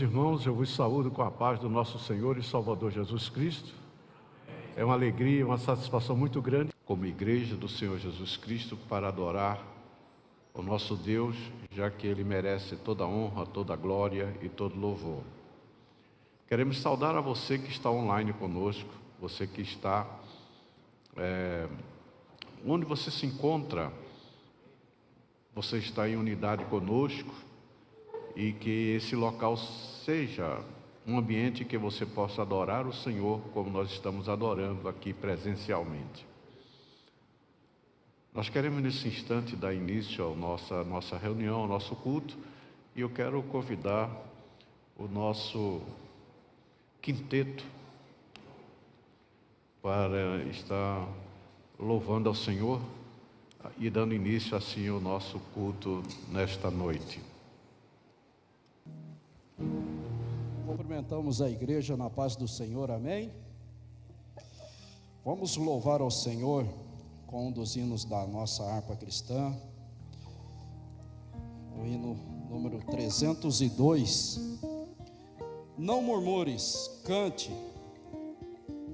irmãos, eu vos saúdo com a paz do nosso Senhor e Salvador Jesus Cristo. É uma alegria, uma satisfação muito grande, como igreja do Senhor Jesus Cristo, para adorar o nosso Deus, já que Ele merece toda a honra, toda a glória e todo louvor. Queremos saudar a você que está online conosco, você que está onde você se encontra, você está em unidade conosco, e que esse local seja um ambiente que você possa adorar o Senhor como nós estamos adorando aqui presencialmente. Nós queremos nesse instante dar início à nossa reunião, ao nosso culto, e eu quero convidar o nosso quinteto para estar louvando ao Senhor e dando início assim ao nosso culto nesta noite. Cumprimentamos a igreja na paz do Senhor, amém? Vamos louvar ao Senhor com um dos hinos da nossa harpa cristã, o hino número 302. Não murmures, cante.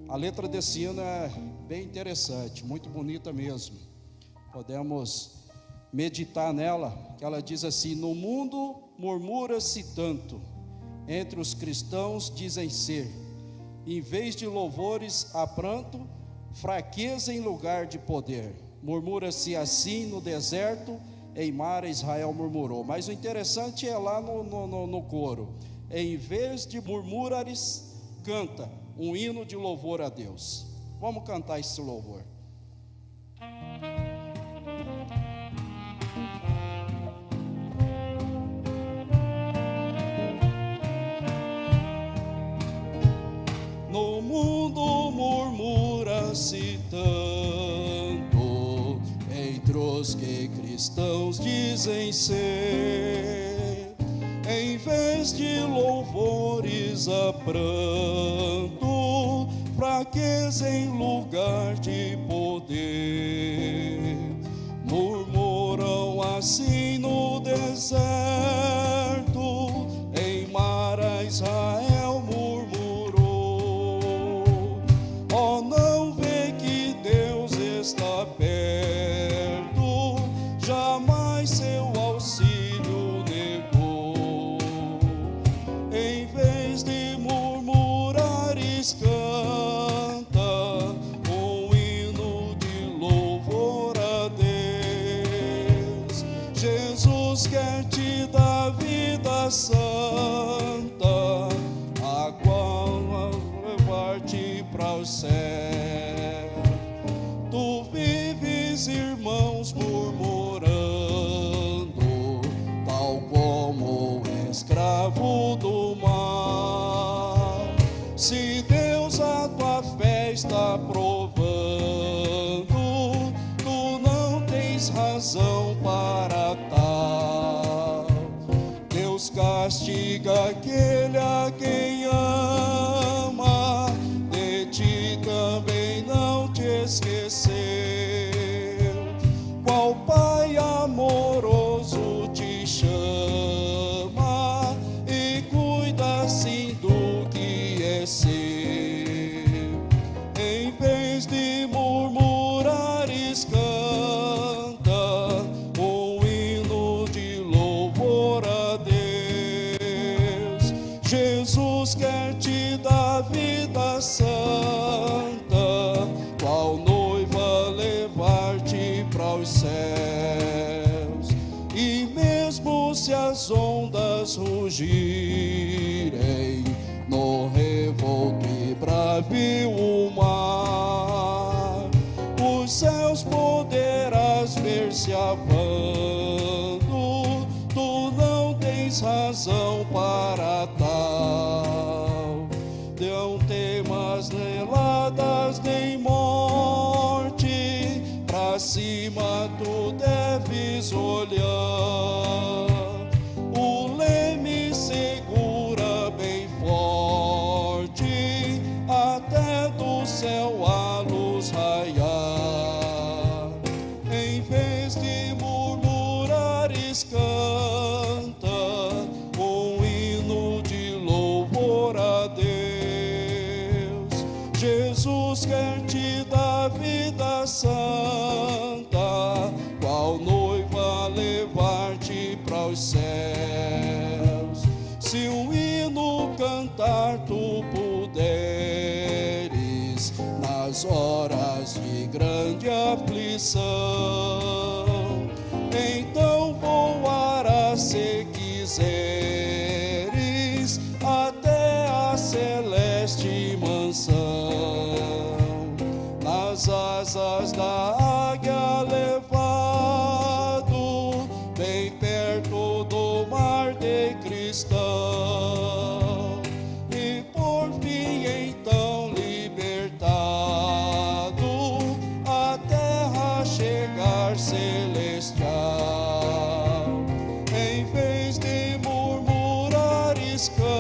A letra desse hino é bem interessante, muito bonita mesmo. Podemos meditar nela, que ela diz assim: no mundo murmura-se tanto, entre os cristãos dizem ser, em vez de louvores há pranto, fraqueza em lugar de poder. Murmura-se assim no deserto, em Mara Israel murmurou. Mas o interessante é lá no coro: em vez de murmurares, canta um hino de louvor a Deus. Vamos cantar esse louvor. No mundo murmura-se tanto, entre os que cristãos dizem ser, em vez de louvores há pranto, fraqueza em lugar de poder. Murmuram assim no deserto, em Mara Israel murmurou. Oh, não vê que Deus está perto, jamais seu auxílio negou. Em vez de murmurares, canta um hino de louvor a Deus. Jesus quer te dar vida santa, a qual levar-te para o céu. Tu vives, irmãos, murmurando, tal como escravo do mal. Se Deus a tua fé está provando, tu não tens razão para tal. Deus castiga aquele a quem ama, de ti também não te esqueceu. Qual Pai amoroso te chama e cuida assim do que é seu. Em vez de murmurares, canta um hino de louvor a Deus. Jesus quer te dar vida santa, qual noiva levar-te para os céus. E mesmo se as ondas rugirem no revolto e bravio mar, os céus poderás ver se avando, tu não tens razão para tal. Não temas neladas nem morte, pra cima tu deves olhar. O leme segura bem forte, até do céu a luz raiar. Em vez de murmurares, canta um hino de louvor Jesus quer te dar vida santa, qual noiva levar-te para os céus. Se um hino cantar tu puderes, nas horas de grande aflição, então voarás se quiseres até a celeste mansão. Nas asas da águia levado, bem perto do mar de cristal, e por fim então libertado, a terra chegar celestial. Em vez de murmurares, canta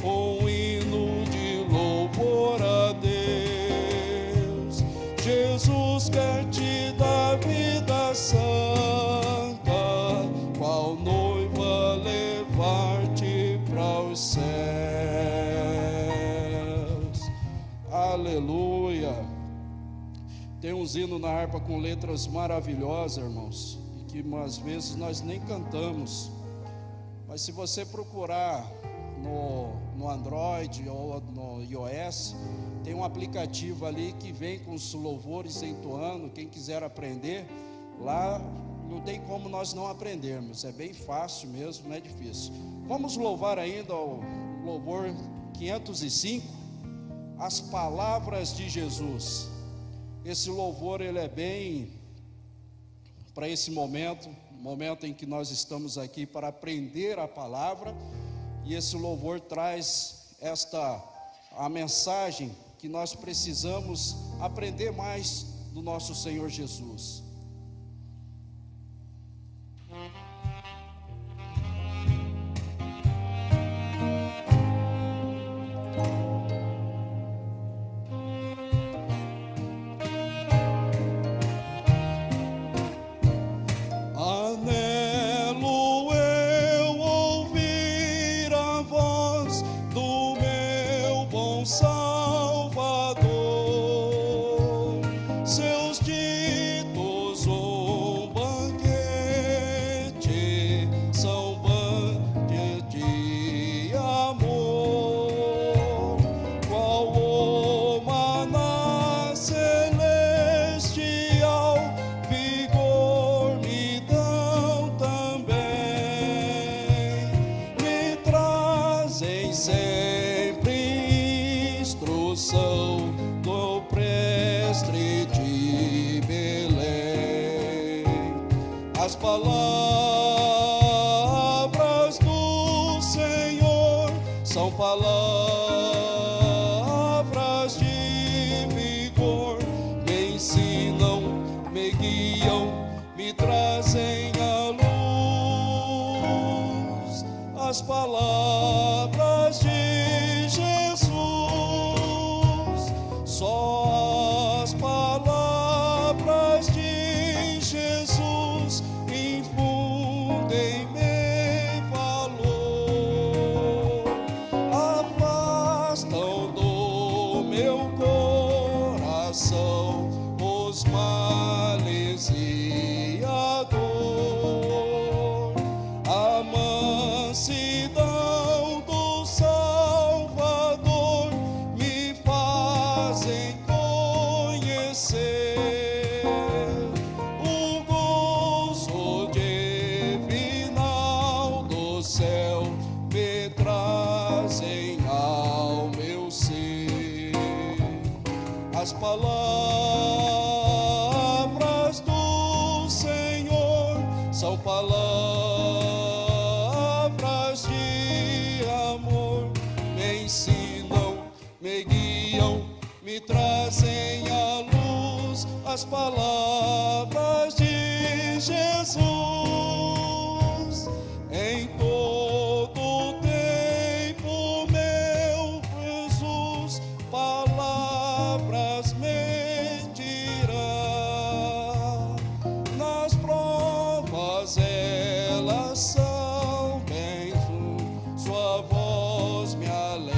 um hino de louvor a Deus. Jesus quer te dar vida santa, qual noiva levar-te para os céus. Aleluia. Tem uns hinos na harpa com letras maravilhosas, irmãos, e que às vezes nós nem cantamos, mas se você procurar no Android ou no iOS, tem um aplicativo ali que vem com os louvores entoando. Quem quiser aprender, lá não tem como nós não aprendermos, é bem fácil mesmo, não é difícil. Vamos louvar ainda o louvor 505, as palavras de Jesus. Esse louvor, ele é bem para esse momento em que nós estamos aqui para aprender a palavra, e esse louvor traz a mensagem que nós precisamos aprender mais do nosso Senhor Jesus. As palavras do Senhor são palavras de vigor, me ensinam, me guiam, me trazem a luz. As palavras de Jesus, só as palavras de Jesus infundem-me valor, afastam do meu coração os males e a dor. A mansidão do Salvador me fazem conhecer o gozo divinal do céu, me trazem ao meu ser. As palavras do Senhor são palavras de amor, me ensinam, me guiam, me trazem a luz. As palavras de Jesus em todo tempo, meu Jesus, palavras me dirá. Nas provas elas são bênçãos, sua voz me alentará.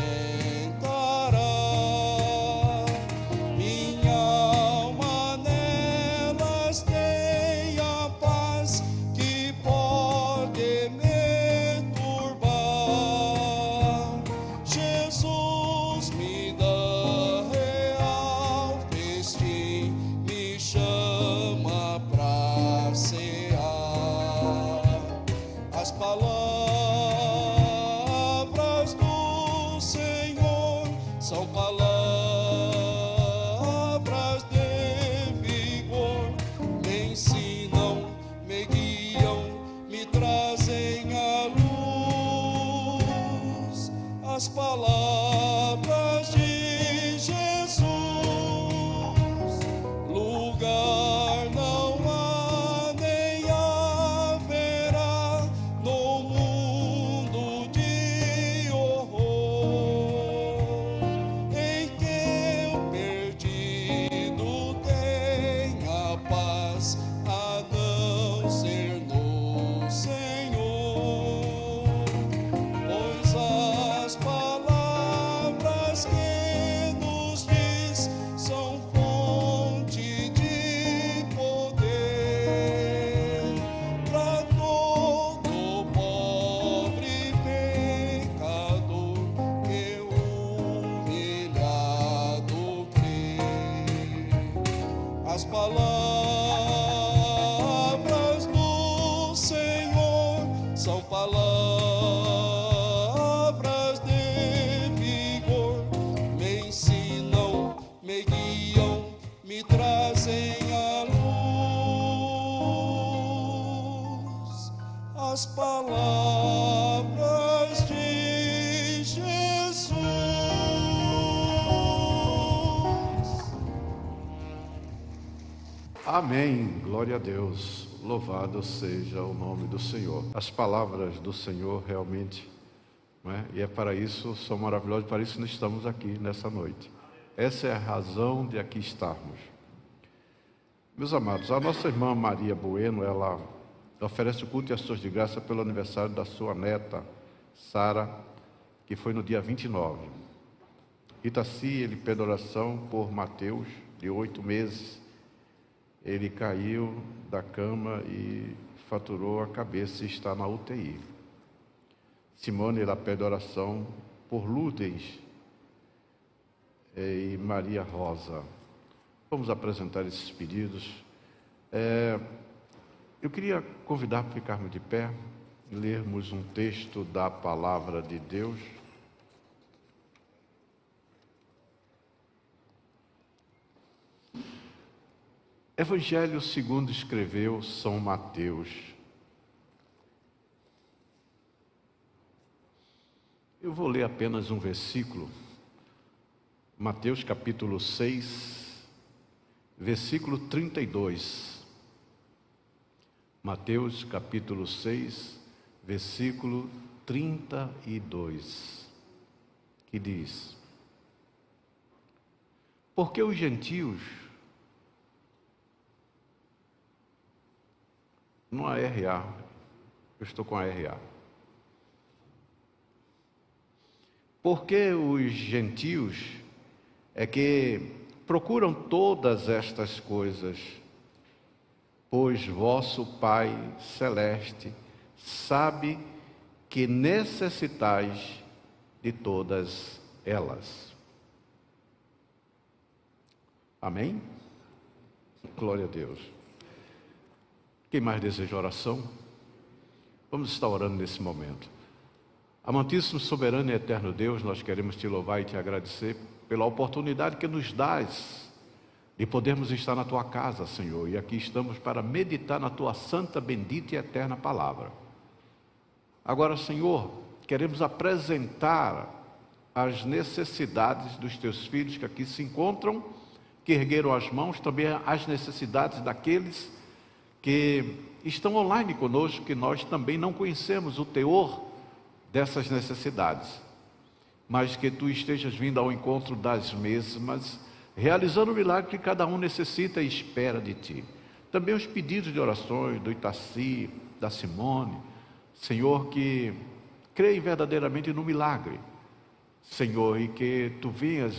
as palavras de Jesus. Lugar não há nem haverá no mundo de horror em que o perdido tenha paz, a não ser no Senhor. Pois as palavras que nos diz são fonte de poder para todo pobre pecador que humilhado crê. As palavras do Senhor são palavras de vigor, me ensinam, me guiam, me trazem a luz. As palavras de Jesus. Amém, glória a Deus, louvado seja o nome do Senhor. As palavras do Senhor realmente, não é? E é para isso, são maravilhosas, para isso nós estamos aqui nessa noite. Essa é a razão de aqui estarmos. Meus amados, a nossa irmã Maria Bueno, ela oferece o culto e ações de graça pelo aniversário da sua neta, Sara, que foi no dia 29. Itaci, ele pede oração por Mateus, de 8 meses. Ele caiu da cama e fraturou a cabeça e está na UTI. Simone, ela pede oração por Lourdes e Maria Rosa. Vamos apresentar esses pedidos. Eu queria convidar para ficarmos de pé, lermos um texto da Palavra de Deus. Evangelho segundo escreveu São Mateus. Eu vou ler apenas um versículo. Mateus capítulo 6, versículo 32. Mateus capítulo 6, versículo 32. Que diz: porque os gentios, não a RA, eu estou com a RA. Porque os gentios é que procuram todas estas coisas, pois vosso Pai Celeste sabe que necessitais de todas elas. Amém? Glória a Deus. Quem mais deseja oração? Vamos estar orando nesse momento. Amantíssimo, soberano e eterno Deus, nós queremos te louvar e te agradecer pela oportunidade que nos dás de podermos estar na tua casa, Senhor. E aqui estamos para meditar na tua santa, bendita e eterna palavra. Agora, Senhor, queremos apresentar as necessidades dos teus filhos que aqui se encontram, que ergueram as mãos, também as necessidades daqueles que estão online conosco, que nós também não conhecemos o teor dessas necessidades, mas que tu estejas vindo ao encontro das mesmas, realizando o milagre que cada um necessita e espera de ti. Também os pedidos de orações do Itaci, da Simone, Senhor, que creem verdadeiramente no milagre, Senhor, e que tu venhas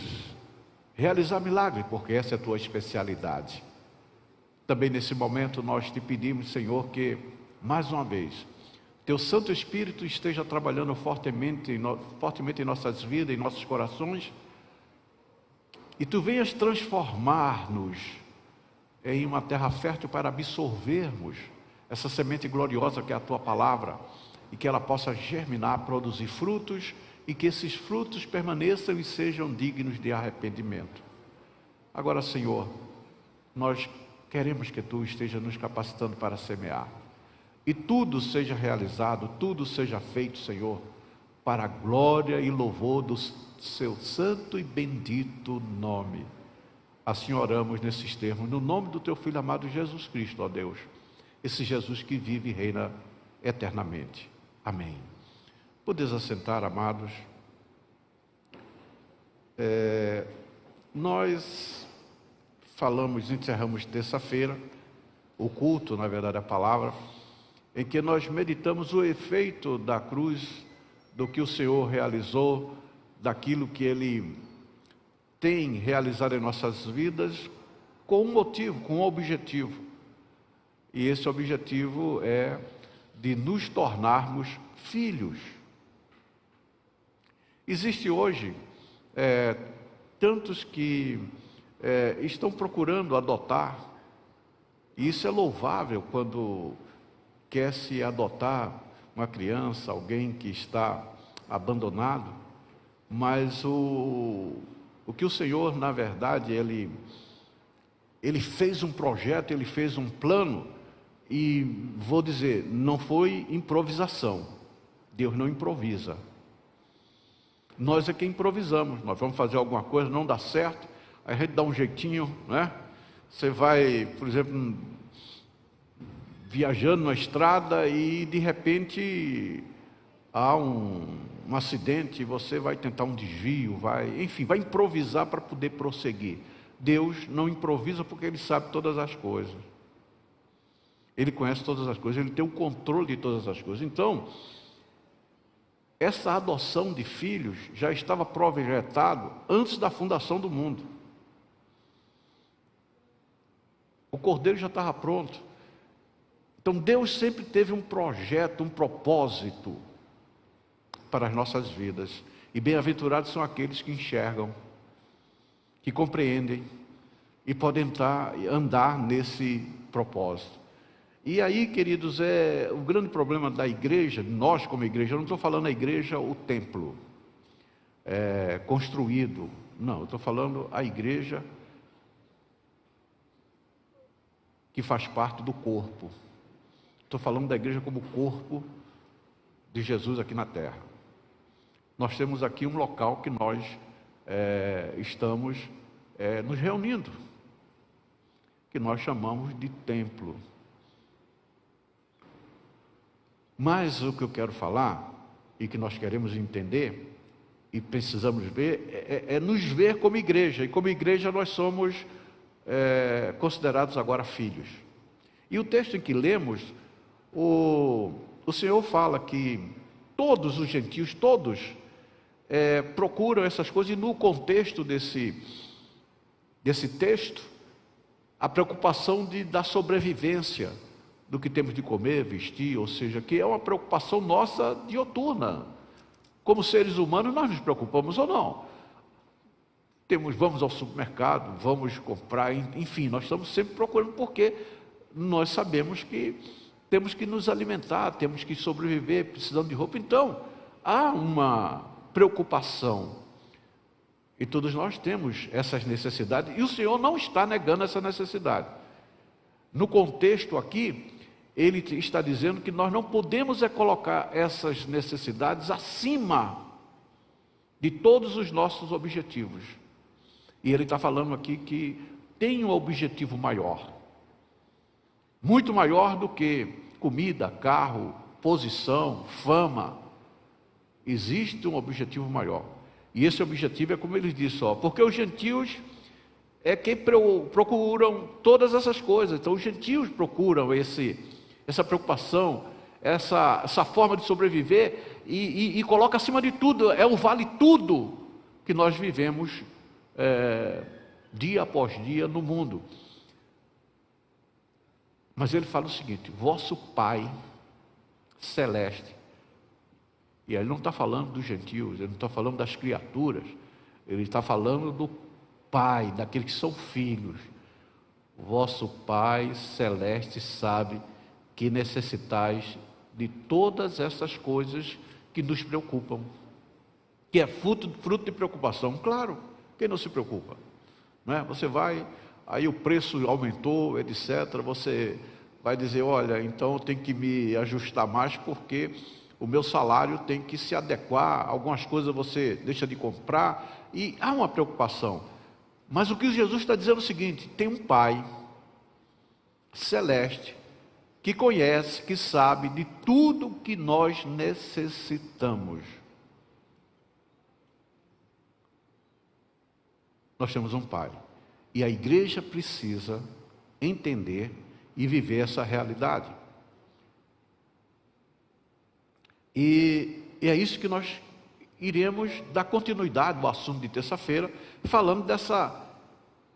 realizar milagre, porque essa é a tua especialidade. Também nesse momento nós te pedimos, Senhor, que mais uma vez teu Santo Espírito esteja trabalhando fortemente em nossas vidas, em nossos corações, e tu venhas transformar-nos em uma terra fértil para absorvermos essa semente gloriosa que é a tua palavra, e que ela possa germinar, produzir frutos, e que esses frutos permaneçam e sejam dignos de arrependimento. Agora, Senhor, nós queremos que tu esteja nos capacitando para semear, e tudo seja realizado, tudo seja feito, Senhor, para a glória e louvor do seu santo e bendito nome. Assim oramos nesses termos, no nome do teu Filho amado Jesus Cristo, ó Deus, esse Jesus que vive e reina eternamente. Amém. Podeis assentar, amados. Nós encerramos terça-feira, o culto, na verdade, a palavra, em que nós meditamos o efeito da cruz, do que o Senhor realizou, daquilo que Ele tem realizado em nossas vidas, com um motivo, com um objetivo. E esse objetivo é de nos tornarmos filhos. Existe hoje tantos que estão procurando adotar, e isso é louvável quando quer se adotar uma criança, alguém que está abandonado, mas o que o Senhor, na verdade, Ele fez um projeto, Ele fez um plano, e vou dizer, não foi improvisação. Deus não improvisa. Nós é que improvisamos. Nós vamos fazer alguma coisa, não dá certo, aí a gente dá um jeitinho, né? Você vai, por exemplo, viajando na estrada e de repente há um acidente, você vai tentar um desvio, vai improvisar para poder prosseguir. Deus não improvisa porque Ele sabe todas as coisas. Ele conhece todas as coisas, Ele tem o controle de todas as coisas. Então, essa adoção de filhos já estava projetado antes da fundação do mundo. O cordeiro já estava pronto. Então Deus sempre teve um projeto, um propósito para as nossas vidas. E bem-aventurados são aqueles que enxergam, que compreendem e podem andar nesse propósito. E aí, queridos, o grande problema da igreja, nós como igreja, eu não estou falando a igreja, o templo construído. Não, eu estou falando a igreja que faz parte do corpo. Estou falando da igreja como corpo de Jesus aqui na terra. Nós temos aqui um local que nós estamos nos reunindo, que nós chamamos de templo. Mas o que eu quero falar, e que nós queremos entender, e precisamos ver, é nos ver como igreja. E como igreja nós somos considerados agora filhos. E o texto em que lemos, o Senhor fala que todos os gentios, todos procuram essas coisas, e no contexto desse texto, a preocupação da sobrevivência, do que temos de comer, vestir, ou seja, que é uma preocupação nossa dioturna. Como seres humanos, nós nos preocupamos ou não. Vamos ao supermercado, vamos comprar, enfim, nós estamos sempre procurando, porque nós sabemos que temos que nos alimentar, temos que sobreviver, precisando de roupa. Então, há uma preocupação, e todos nós temos essas necessidades, e o Senhor não está negando essa necessidade. No contexto aqui, Ele está dizendo que nós não podemos colocar essas necessidades acima de todos os nossos objetivos. E Ele está falando aqui que tem um objetivo maior, muito maior do que comida, carro, posição, fama. Existe um objetivo maior. E esse objetivo é como Ele disse, porque os gentios quem procuram todas essas coisas. Então os gentios procuram essa preocupação, essa forma de sobreviver, e coloca acima de tudo, o vale tudo que nós vivemos dia após dia no mundo. Mas Ele fala o seguinte: vosso Pai celeste. E Ele não está falando dos gentios, Ele não está falando das criaturas, Ele está falando do Pai, daqueles que são filhos. Vosso Pai celeste sabe que necessitais de todas essas coisas que nos preocupam, que é fruto de preocupação. Claro, quem não se preocupa, não é? Você vai, aí o preço aumentou, etc. Você vai dizer, olha, então eu tenho que me ajustar mais, porque o meu salário tem que se adequar, algumas coisas você deixa de comprar, e há uma preocupação. Mas o que Jesus está dizendo é o seguinte: tem um Pai celeste que conhece, que sabe de tudo que nós necessitamos. Nós temos um Pai, e a igreja precisa entender e viver essa realidade. E é isso que nós iremos dar continuidade ao assunto de terça-feira, falando dessa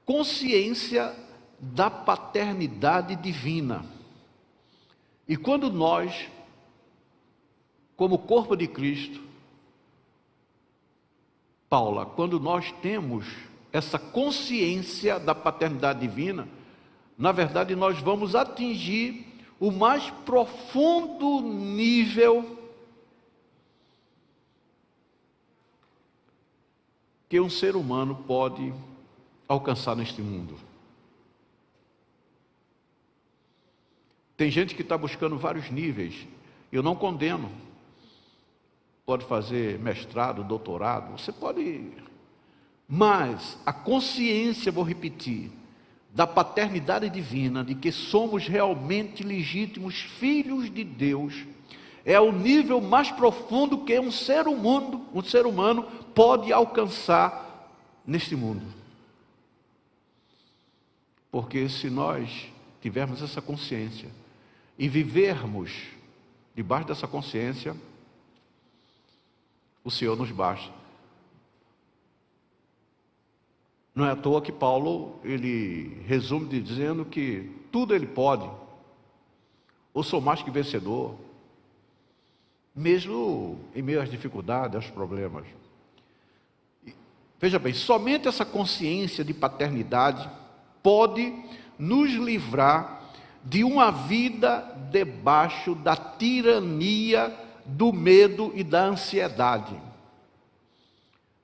consciência da paternidade divina. E quando nós, como corpo de Cristo, Paula, quando nós temos essa consciência da paternidade divina, na verdade nós vamos atingir o mais profundo nível que um ser humano pode alcançar neste mundo. Tem gente que está buscando vários níveis, eu não condeno. Pode fazer mestrado, doutorado, você pode. Mas a consciência, vou repetir, da paternidade divina, de que somos realmente legítimos filhos de Deus, é o nível mais profundo que um ser humano pode alcançar neste mundo. Porque se nós tivermos essa consciência e vivermos debaixo dessa consciência, o Senhor nos basta. Não é à toa que Paulo, ele resume dizendo que tudo ele pode, ou sou mais que vencedor, mesmo em meio às dificuldades, aos problemas. Veja bem, somente essa consciência de paternidade pode nos livrar de uma vida debaixo da tirania do medo e da ansiedade.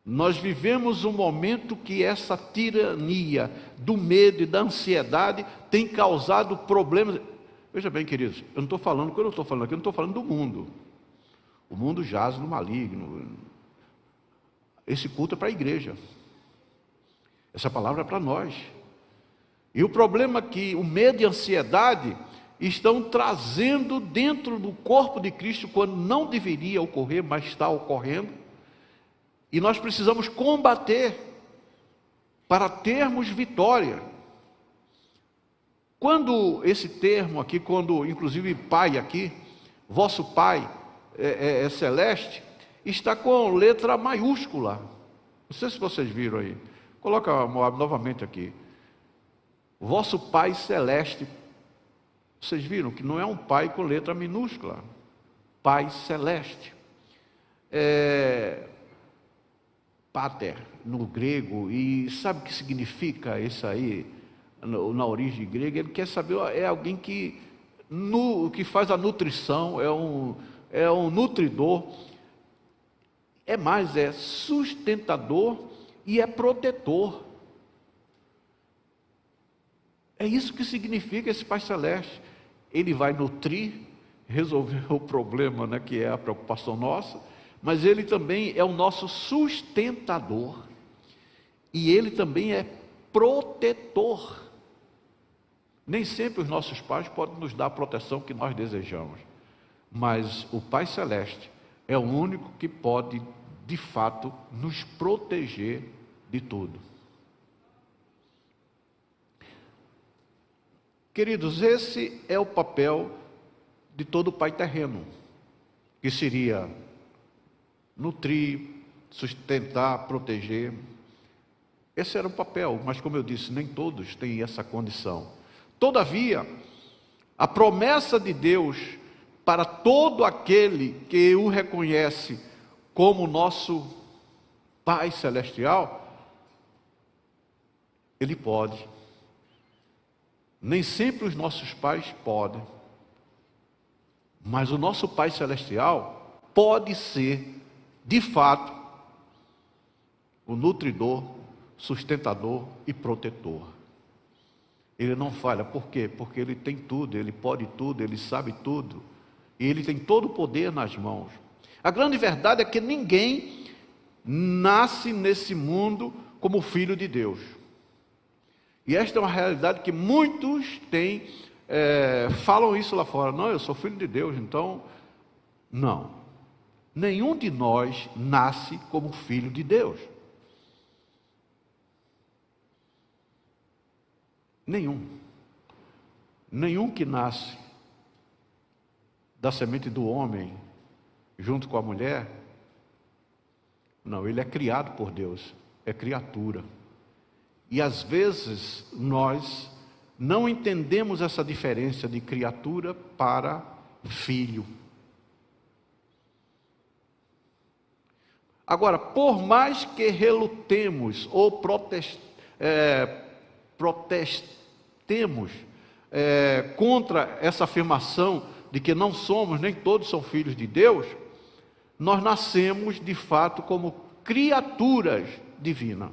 Nós vivemos um momento que essa tirania do medo e da ansiedade tem causado problemas. Veja bem, queridos, quando eu estou falando aqui, eu não estou falando do mundo. O mundo jaz no maligno. Esse culto é para a igreja. Essa palavra é para nós. E o problema é que o medo e a ansiedade estão trazendo dentro do corpo de Cristo, quando não deveria ocorrer, mas está ocorrendo. E nós precisamos combater para termos vitória. Quando esse termo aqui, quando inclusive Pai aqui, vosso Pai é celeste, está com letra maiúscula. Não sei se vocês viram aí. Coloca Moab novamente aqui. Vosso Pai celeste. Vocês viram que não é um Pai com letra minúscula. Pai celeste. Pater, no grego. E sabe o que significa isso aí, na origem grega? Ele quer saber, é alguém que faz a nutrição, é um nutridor. É sustentador e é protetor. É isso que significa esse Pai Celeste. Ele vai nutrir, resolver o problema, né, que é a preocupação nossa, mas Ele também é o nosso sustentador. E Ele também é protetor. Nem sempre os nossos pais podem nos dar a proteção que nós desejamos, mas o Pai Celeste é o único que pode, de fato, nos proteger de tudo. Queridos, esse é o papel de todo pai terreno, que seria nutrir, sustentar, proteger. Esse era o papel, mas como eu disse, nem todos têm essa condição. Todavia, a promessa de Deus para todo aquele que o reconhece como nosso Pai Celestial, Ele pode. Nem sempre os nossos pais podem, mas o nosso Pai Celestial pode ser, de fato, o nutridor, sustentador e protetor. Ele não falha, por quê? Porque Ele tem tudo, Ele pode tudo, Ele sabe tudo. E Ele tem todo o poder nas mãos. A grande verdade é que ninguém nasce nesse mundo como filho de Deus. E esta é uma realidade que muitos têm, falam isso lá fora. Não, eu sou filho de Deus, então... Não. Nenhum de nós nasce como filho de Deus. Nenhum. Nenhum que nasce da semente do homem junto com a mulher, não, ele é criado por Deus, é criatura. E às vezes nós não entendemos essa diferença de criatura para filho. Agora, por mais que relutemos ou protestemos contra essa afirmação de que não somos, nem todos são filhos de Deus, nós nascemos de fato como criaturas divinas.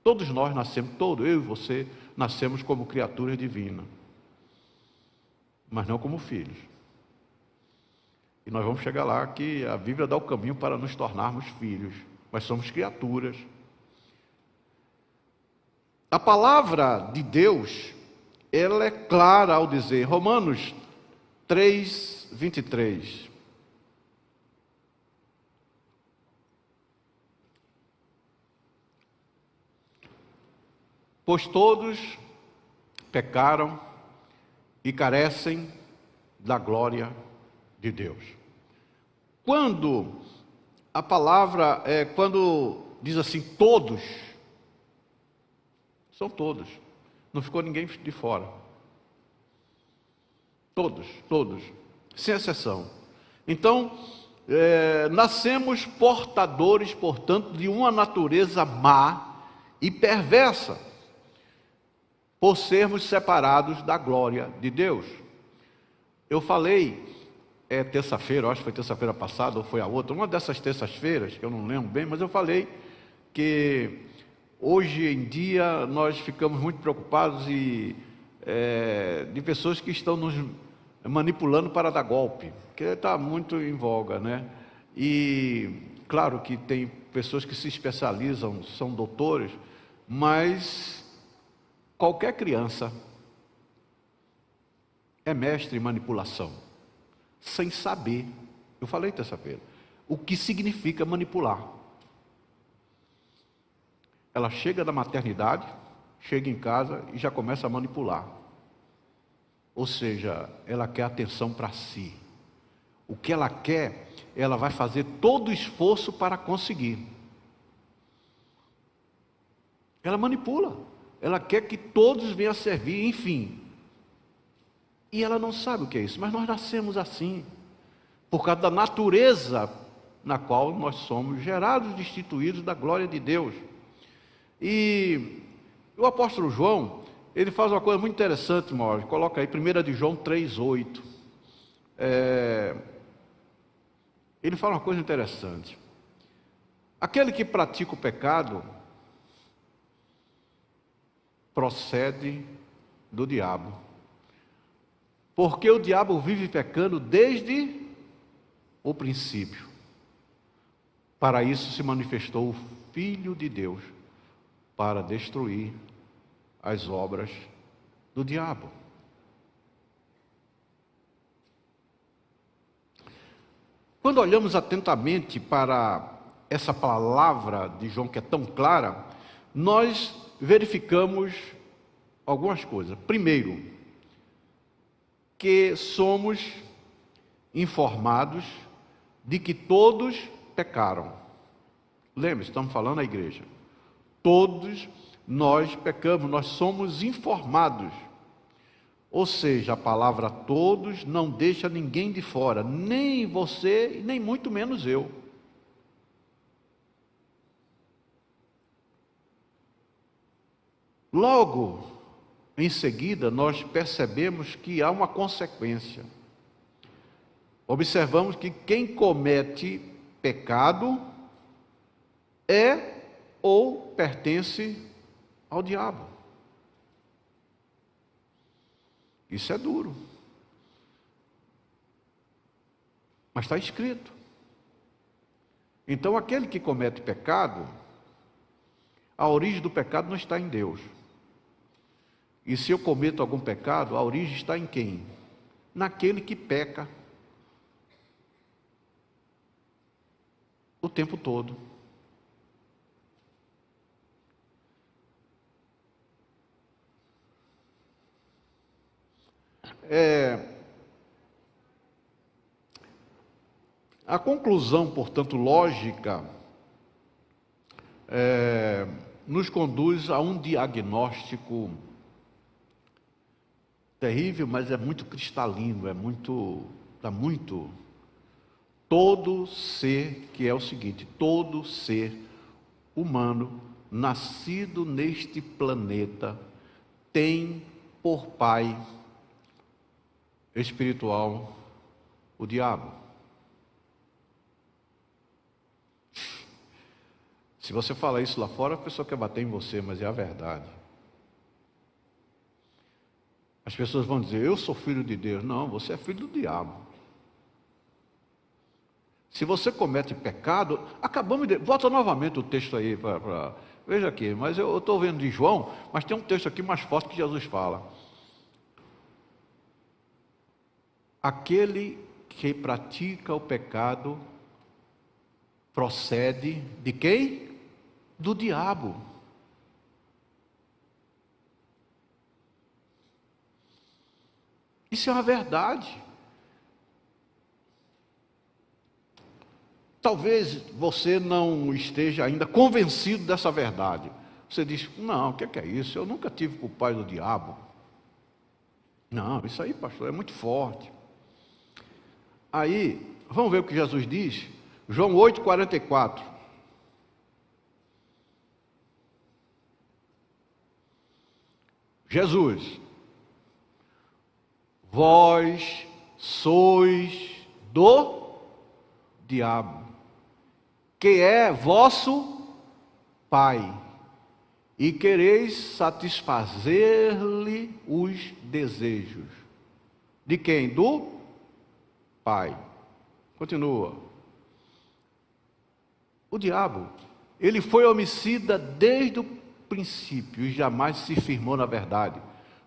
Todos nós nascemos, eu e você, nascemos como criaturas divinas, mas não como filhos. E nós vamos chegar lá que a Bíblia dá o caminho para nos tornarmos filhos, mas somos criaturas. A palavra de Deus, ela é clara ao dizer, Romanos 3, 23. Pois todos pecaram e carecem da glória de Deus. Quando a palavra, quando diz assim, todos, são todos, não ficou ninguém de fora. Todos, sem exceção. Então, nascemos portadores, portanto, de uma natureza má e perversa, por sermos separados da glória de Deus. Eu falei, terça-feira, acho que foi terça-feira passada, ou foi a outra, uma dessas terças-feiras, que eu não lembro bem, mas eu falei que hoje em dia nós ficamos muito preocupados de pessoas que estão nos manipulando para dar golpe, que está muito em voga, né? E claro que tem pessoas que se especializam, são doutores, mas qualquer criança é mestre em manipulação, sem saber. Eu falei terça-feira o que significa manipular. Ela chega da maternidade, chega em casa e já começa a manipular. Ou seja, ela quer atenção para si. O que ela quer, ela vai fazer todo o esforço para conseguir. Ela manipula. Ela quer que todos venham a servir, enfim. E ela não sabe o que é isso, mas nós nascemos assim, por causa da natureza na qual nós somos gerados, destituídos da glória de Deus. E o apóstolo João, ele faz uma coisa muito interessante, Mauro, coloca aí 1 de João 3,8. Ele fala uma coisa interessante. Aquele que pratica o pecado procede do diabo, porque o diabo vive pecando desde o princípio. Para isso se manifestou o Filho de Deus, para destruir as obras do diabo. Quando olhamos atentamente para essa palavra de João que é tão clara, nós verificamos algumas coisas. Primeiro, que somos informados de que todos pecaram. Lembre-se, estamos falando à igreja. Todos nós pecamos, nós somos informados. Ou seja, a palavra todos não deixa ninguém de fora, nem você, nem muito menos eu. Logo, em seguida, nós percebemos que há uma consequência. Observamos que quem comete pecado é ou pertence ao diabo. Isso é duro. Mas está escrito. Então, aquele que comete pecado, a origem do pecado não está em Deus. E se eu cometo algum pecado, a origem está em quem? Naquele que peca o tempo todo. A conclusão, portanto, lógica, nos conduz a um diagnóstico terrível, mas é muito cristalino, está muito. Todo ser, que é o seguinte, todo ser humano nascido neste planeta tem por pai espiritual o diabo. Se você falar isso lá fora, a pessoa quer bater em você, mas é a verdade. As pessoas vão dizer, eu sou filho de Deus. Não, você é filho do diabo. Se você comete pecado, acabamos de... Volta novamente o texto aí, veja aqui, mas eu estou vendo de João, mas tem um texto aqui mais forte que Jesus fala. Aquele que pratica o pecado procede de quem? Do diabo. Isso é uma verdade. Talvez você não esteja ainda convencido dessa verdade. Você diz, não, o que é isso? Eu nunca tive por pai do diabo. Não, isso aí, pastor, é muito forte. Aí, vamos ver o que Jesus diz? João 8,44. Jesus, vós sois do diabo, que é vosso pai, e quereis satisfazer-lhe os desejos. De quem? Do pai. Continua. O diabo, ele foi homicida desde o princípio e jamais se firmou na verdade,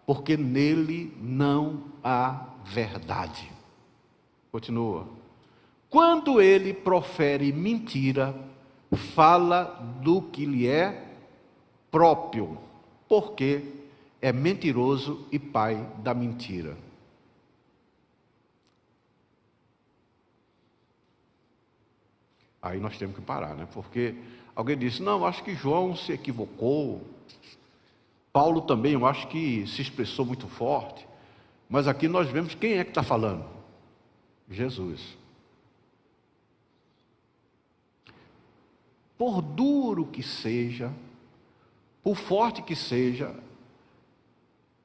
porque nele não há verdade. Continua. Quando ele profere mentira, fala do que lhe é próprio, porque é mentiroso e pai da mentira. Aí nós temos que parar, né? Porque alguém disse, não, acho que João se equivocou. Paulo também, eu acho que se expressou muito forte. Mas aqui nós vemos quem é que está falando. Jesus. Por duro que seja, por forte que seja,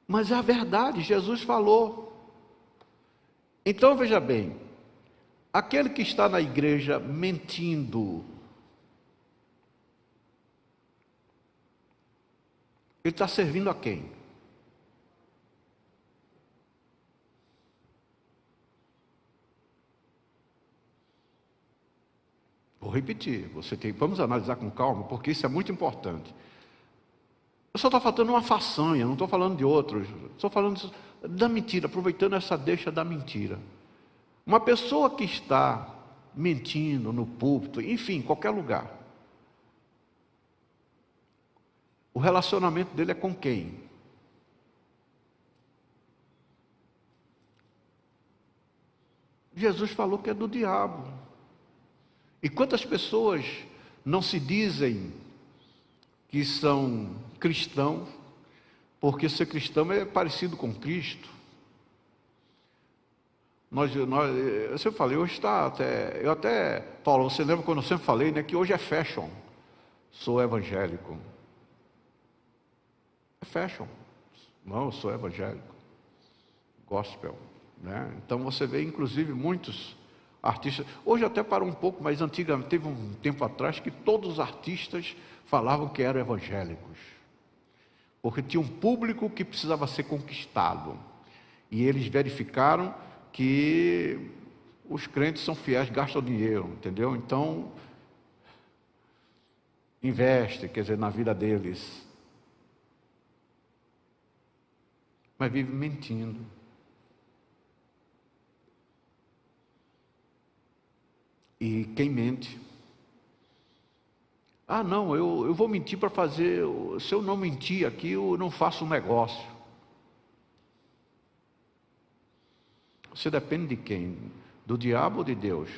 mas é a verdade, Jesus falou. Então veja bem, aquele que está na igreja mentindo, ele está servindo a quem? Vou repetir, vamos analisar com calma, porque isso é muito importante. Eu só estou falando uma façanha, não estou falando de outros, estou falando da mentira, aproveitando essa deixa da mentira. Uma pessoa que está mentindo no púlpito, enfim, em qualquer lugar, o relacionamento dele é com quem? Jesus falou que é do diabo. E quantas pessoas não se dizem que são cristãos, porque ser cristão é parecido com Cristo? Eu sempre falei, hoje está eu até, Paulo, você lembra quando eu sempre falei, né, que hoje é fashion, sou evangélico. É fashion. Não, eu sou evangélico. Gospel, né? Então você vê, inclusive, muitos artistas, hoje até parou um pouco, mas antigamente, teve um tempo atrás, que todos os artistas falavam que eram evangélicos, porque tinha um público que precisava ser conquistado, e eles verificaram que os crentes são fiéis, gastam dinheiro, entendeu? Então, investe, quer dizer, na vida deles. Mas vive mentindo. E quem mente? Ah, não, eu vou mentir para fazer, se eu não mentir aqui, eu não faço um negócio. Você depende de quem? Do diabo ou de Deus?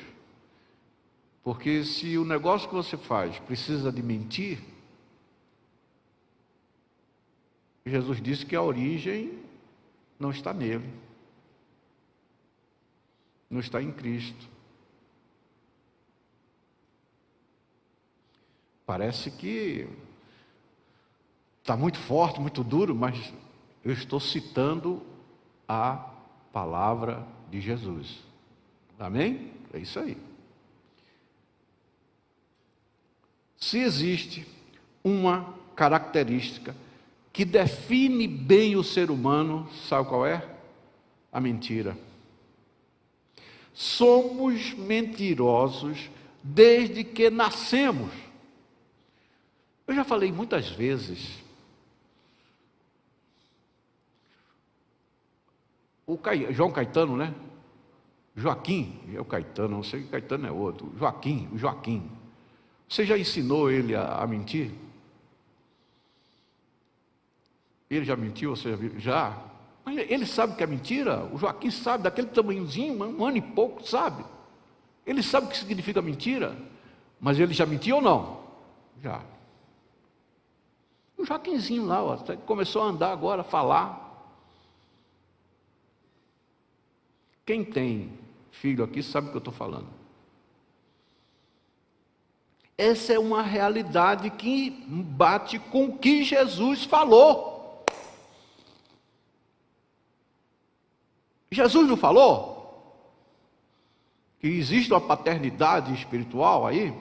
Porque se o negócio que você faz precisa de mentir, Jesus disse que a origem não está nele, não está em Cristo. Parece que está muito forte, muito duro, mas eu estou citando a palavra de Jesus. Amém? É isso aí. Se existe uma característica que define bem o ser humano, sabe qual é? A mentira. Somos mentirosos desde que nascemos. Eu já falei muitas vezes, João Caetano, né? Joaquim, é o Caetano, não sei que Caetano é outro. Joaquim. Você já ensinou ele a mentir? Ele já mentiu? Você já viu? Já. Ele sabe que é mentira? O Joaquim sabe, daquele tamanhozinho, um ano e pouco, sabe? Ele sabe o que significa mentira? Mas ele já mentiu ou não? Já. O Joaquinzinho lá, ó, começou a andar agora, a falar. Quem tem filho aqui sabe o que eu estou falando. Essa é uma realidade que bate com o que Jesus falou. Jesus não falou que existe uma paternidade espiritual aí?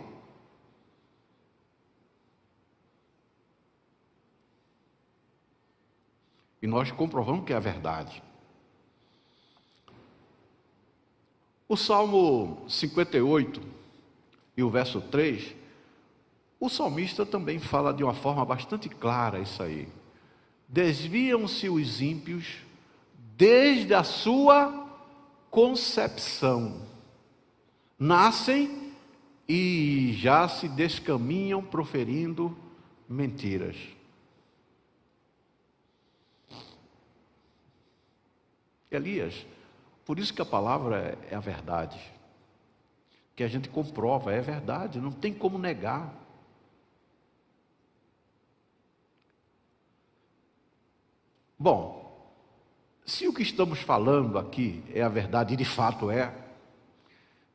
E nós comprovamos que é a verdade. O Salmo 58 e o verso 3, o salmista também fala de uma forma bastante clara isso aí. Desviam-se os ímpios desde a sua concepção. Nascem e já se descaminham proferindo mentiras. Elias, por isso que a palavra é a verdade, que a gente comprova, é verdade, não tem como negar. Bom, se o que estamos falando aqui é a verdade, e de fato é,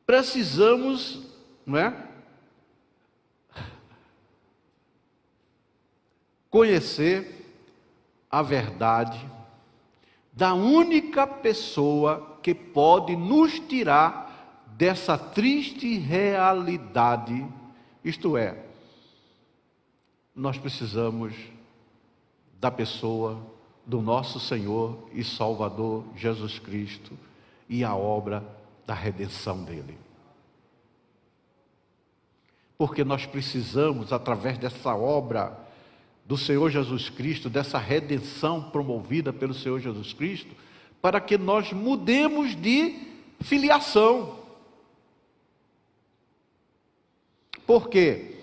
precisamos, não é? Conhecer a verdade da única pessoa que pode nos tirar dessa triste realidade, isto é, nós precisamos da pessoa do nosso Senhor e Salvador Jesus Cristo e a obra da redenção dele. Porque nós precisamos, através dessa obra do Senhor Jesus Cristo, dessa redenção promovida pelo Senhor Jesus Cristo, para que nós mudemos de filiação. Por quê?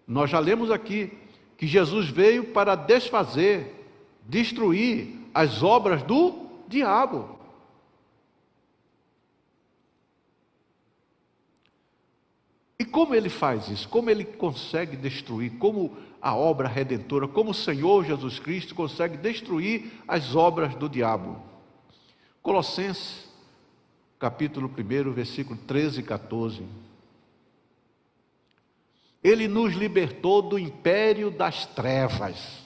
Nós já lemos aqui que Jesus veio para desfazer, destruir as obras do diabo. E como ele faz isso? Como ele consegue destruir? Como a obra redentora, como o Senhor Jesus Cristo consegue destruir as obras do diabo? Colossenses, capítulo 1, versículo 13 e 14. Ele nos libertou do império das trevas,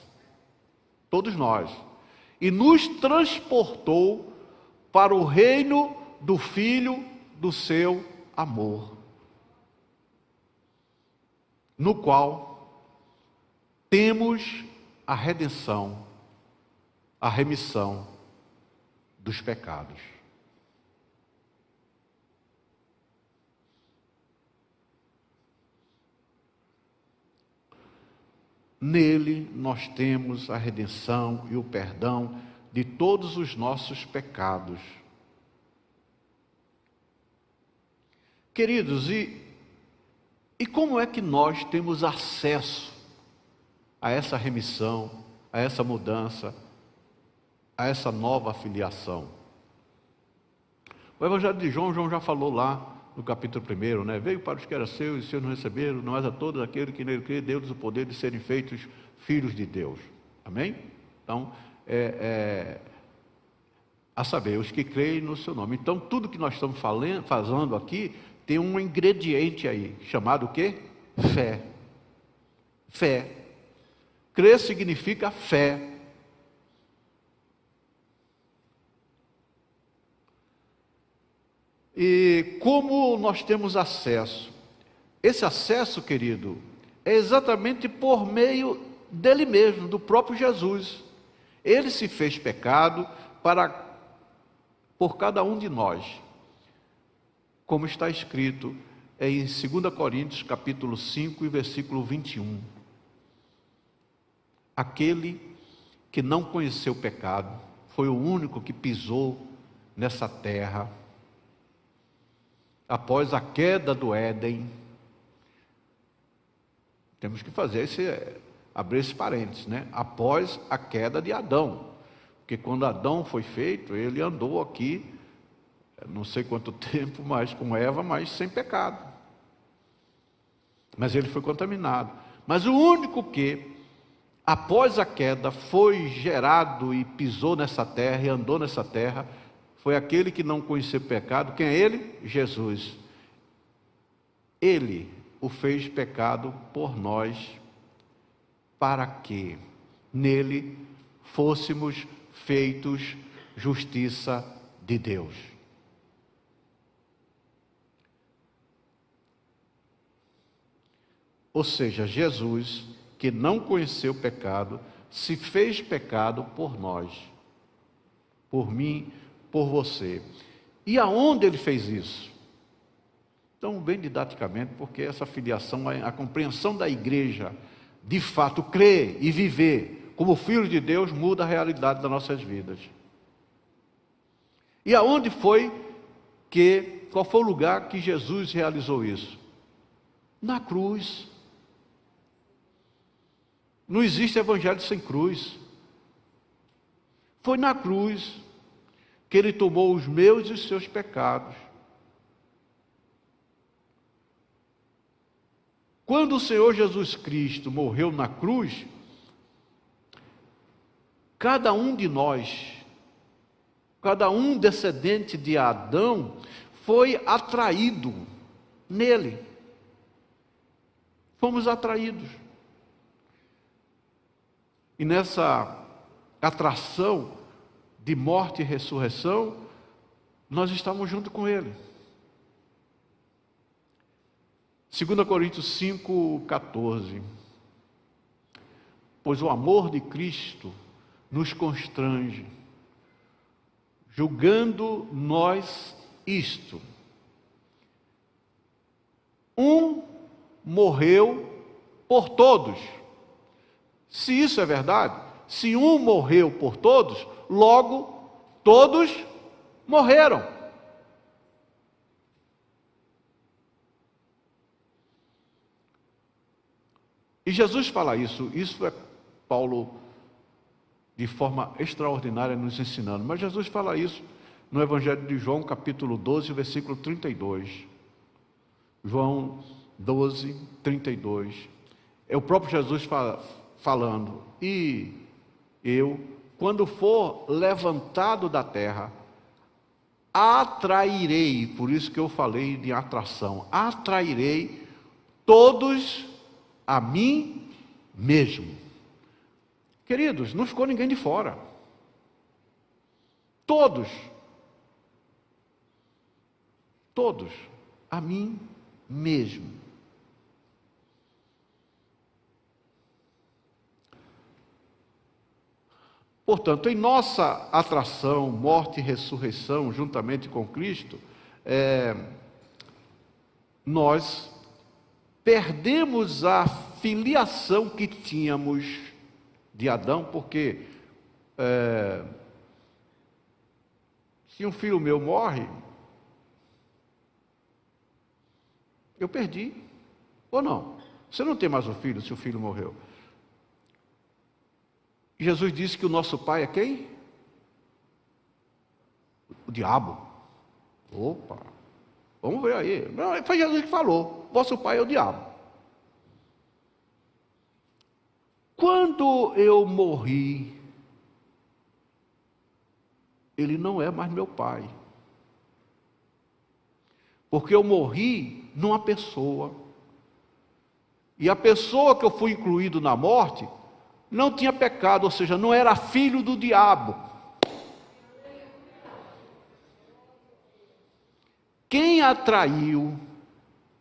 todos nós, e nos transportou para o reino do Filho do seu amor, no qual temos a redenção, a remissão dos pecados. nele nós temos a redenção e o perdão de todos os nossos pecados. Queridos, e como é que nós temos acesso a essa remissão, a essa mudança, a essa nova filiação? O Evangelho de João já falou lá no capítulo 1, né? Veio para os que eram seus e os seus não receberam, mas a todos aqueles que nele creem, deu-lhes o poder de serem feitos filhos de Deus. Amém? Então, a saber, os que creem no seu nome. Então, tudo que nós estamos falando aqui tem um ingrediente aí, chamado o quê? Fé. Fé. Crer significa fé. E como nós temos acesso? Esse acesso, querido, é exatamente por meio dele mesmo, do próprio Jesus. Ele se fez pecado por cada um de nós. Como está escrito em 2 Coríntios, capítulo 5, e versículo 21. Aquele que não conheceu o pecado, foi o único que pisou nessa terra. Após a queda do Éden, temos que abrir esse parênteses, né? Após a queda de Adão, porque quando Adão foi feito, ele andou aqui, não sei quanto tempo, mas com Eva, mas sem pecado. Mas ele foi contaminado. Mas o único que, após a queda, foi gerado e pisou nessa terra e andou nessa terra, foi aquele que não conheceu o pecado. Quem é ele? Jesus. Ele o fez pecado por nós, para que nele fôssemos feitos justiça de Deus. Ou seja, Jesus, que não conheceu o pecado, se fez pecado por nós, por mim, por você. E aonde ele fez isso? Então, bem didaticamente, porque essa filiação, a compreensão da igreja, de fato, crer e viver como filho de Deus, muda a realidade das nossas vidas. E aonde qual foi o lugar que Jesus realizou isso? Na cruz. Não existe evangelho sem cruz. Foi na cruz que ele tomou os meus e os seus pecados. Quando o Senhor Jesus Cristo morreu na cruz, cada um de nós, cada um descendente de Adão, foi atraído nele. Fomos atraídos. E nessa atração de morte e ressurreição, nós estamos junto com ele. 2 Coríntios 5, 14. Pois o amor de Cristo nos constrange, julgando nós isto: um morreu por todos. Se isso é verdade, se um morreu por todos, logo todos morreram. E Jesus fala isso é Paulo de forma extraordinária nos ensinando, mas Jesus fala isso no Evangelho de João, capítulo 12, versículo 32. João 12, 32. É o próprio Jesus falando: e eu, quando for levantado da terra, atrairei, por isso que eu falei de atração, atrairei todos a mim mesmo. Queridos, não ficou ninguém de fora. Todos a mim mesmo. Portanto, em nossa atração, morte e ressurreição, juntamente com Cristo, nós perdemos a filiação que tínhamos de Adão, porque se um filho meu morre, eu perdi, ou não? Você não tem mais um filho se o filho morreu. Jesus disse que o nosso pai é quem? O diabo. Opa, vamos ver aí. Não, foi Jesus que falou, vosso pai é o diabo. Quando eu morri, ele não é mais meu pai. Porque eu morri numa pessoa. E a pessoa que eu fui incluído na morte não tinha pecado, ou seja, não era filho do diabo. Quem atraiu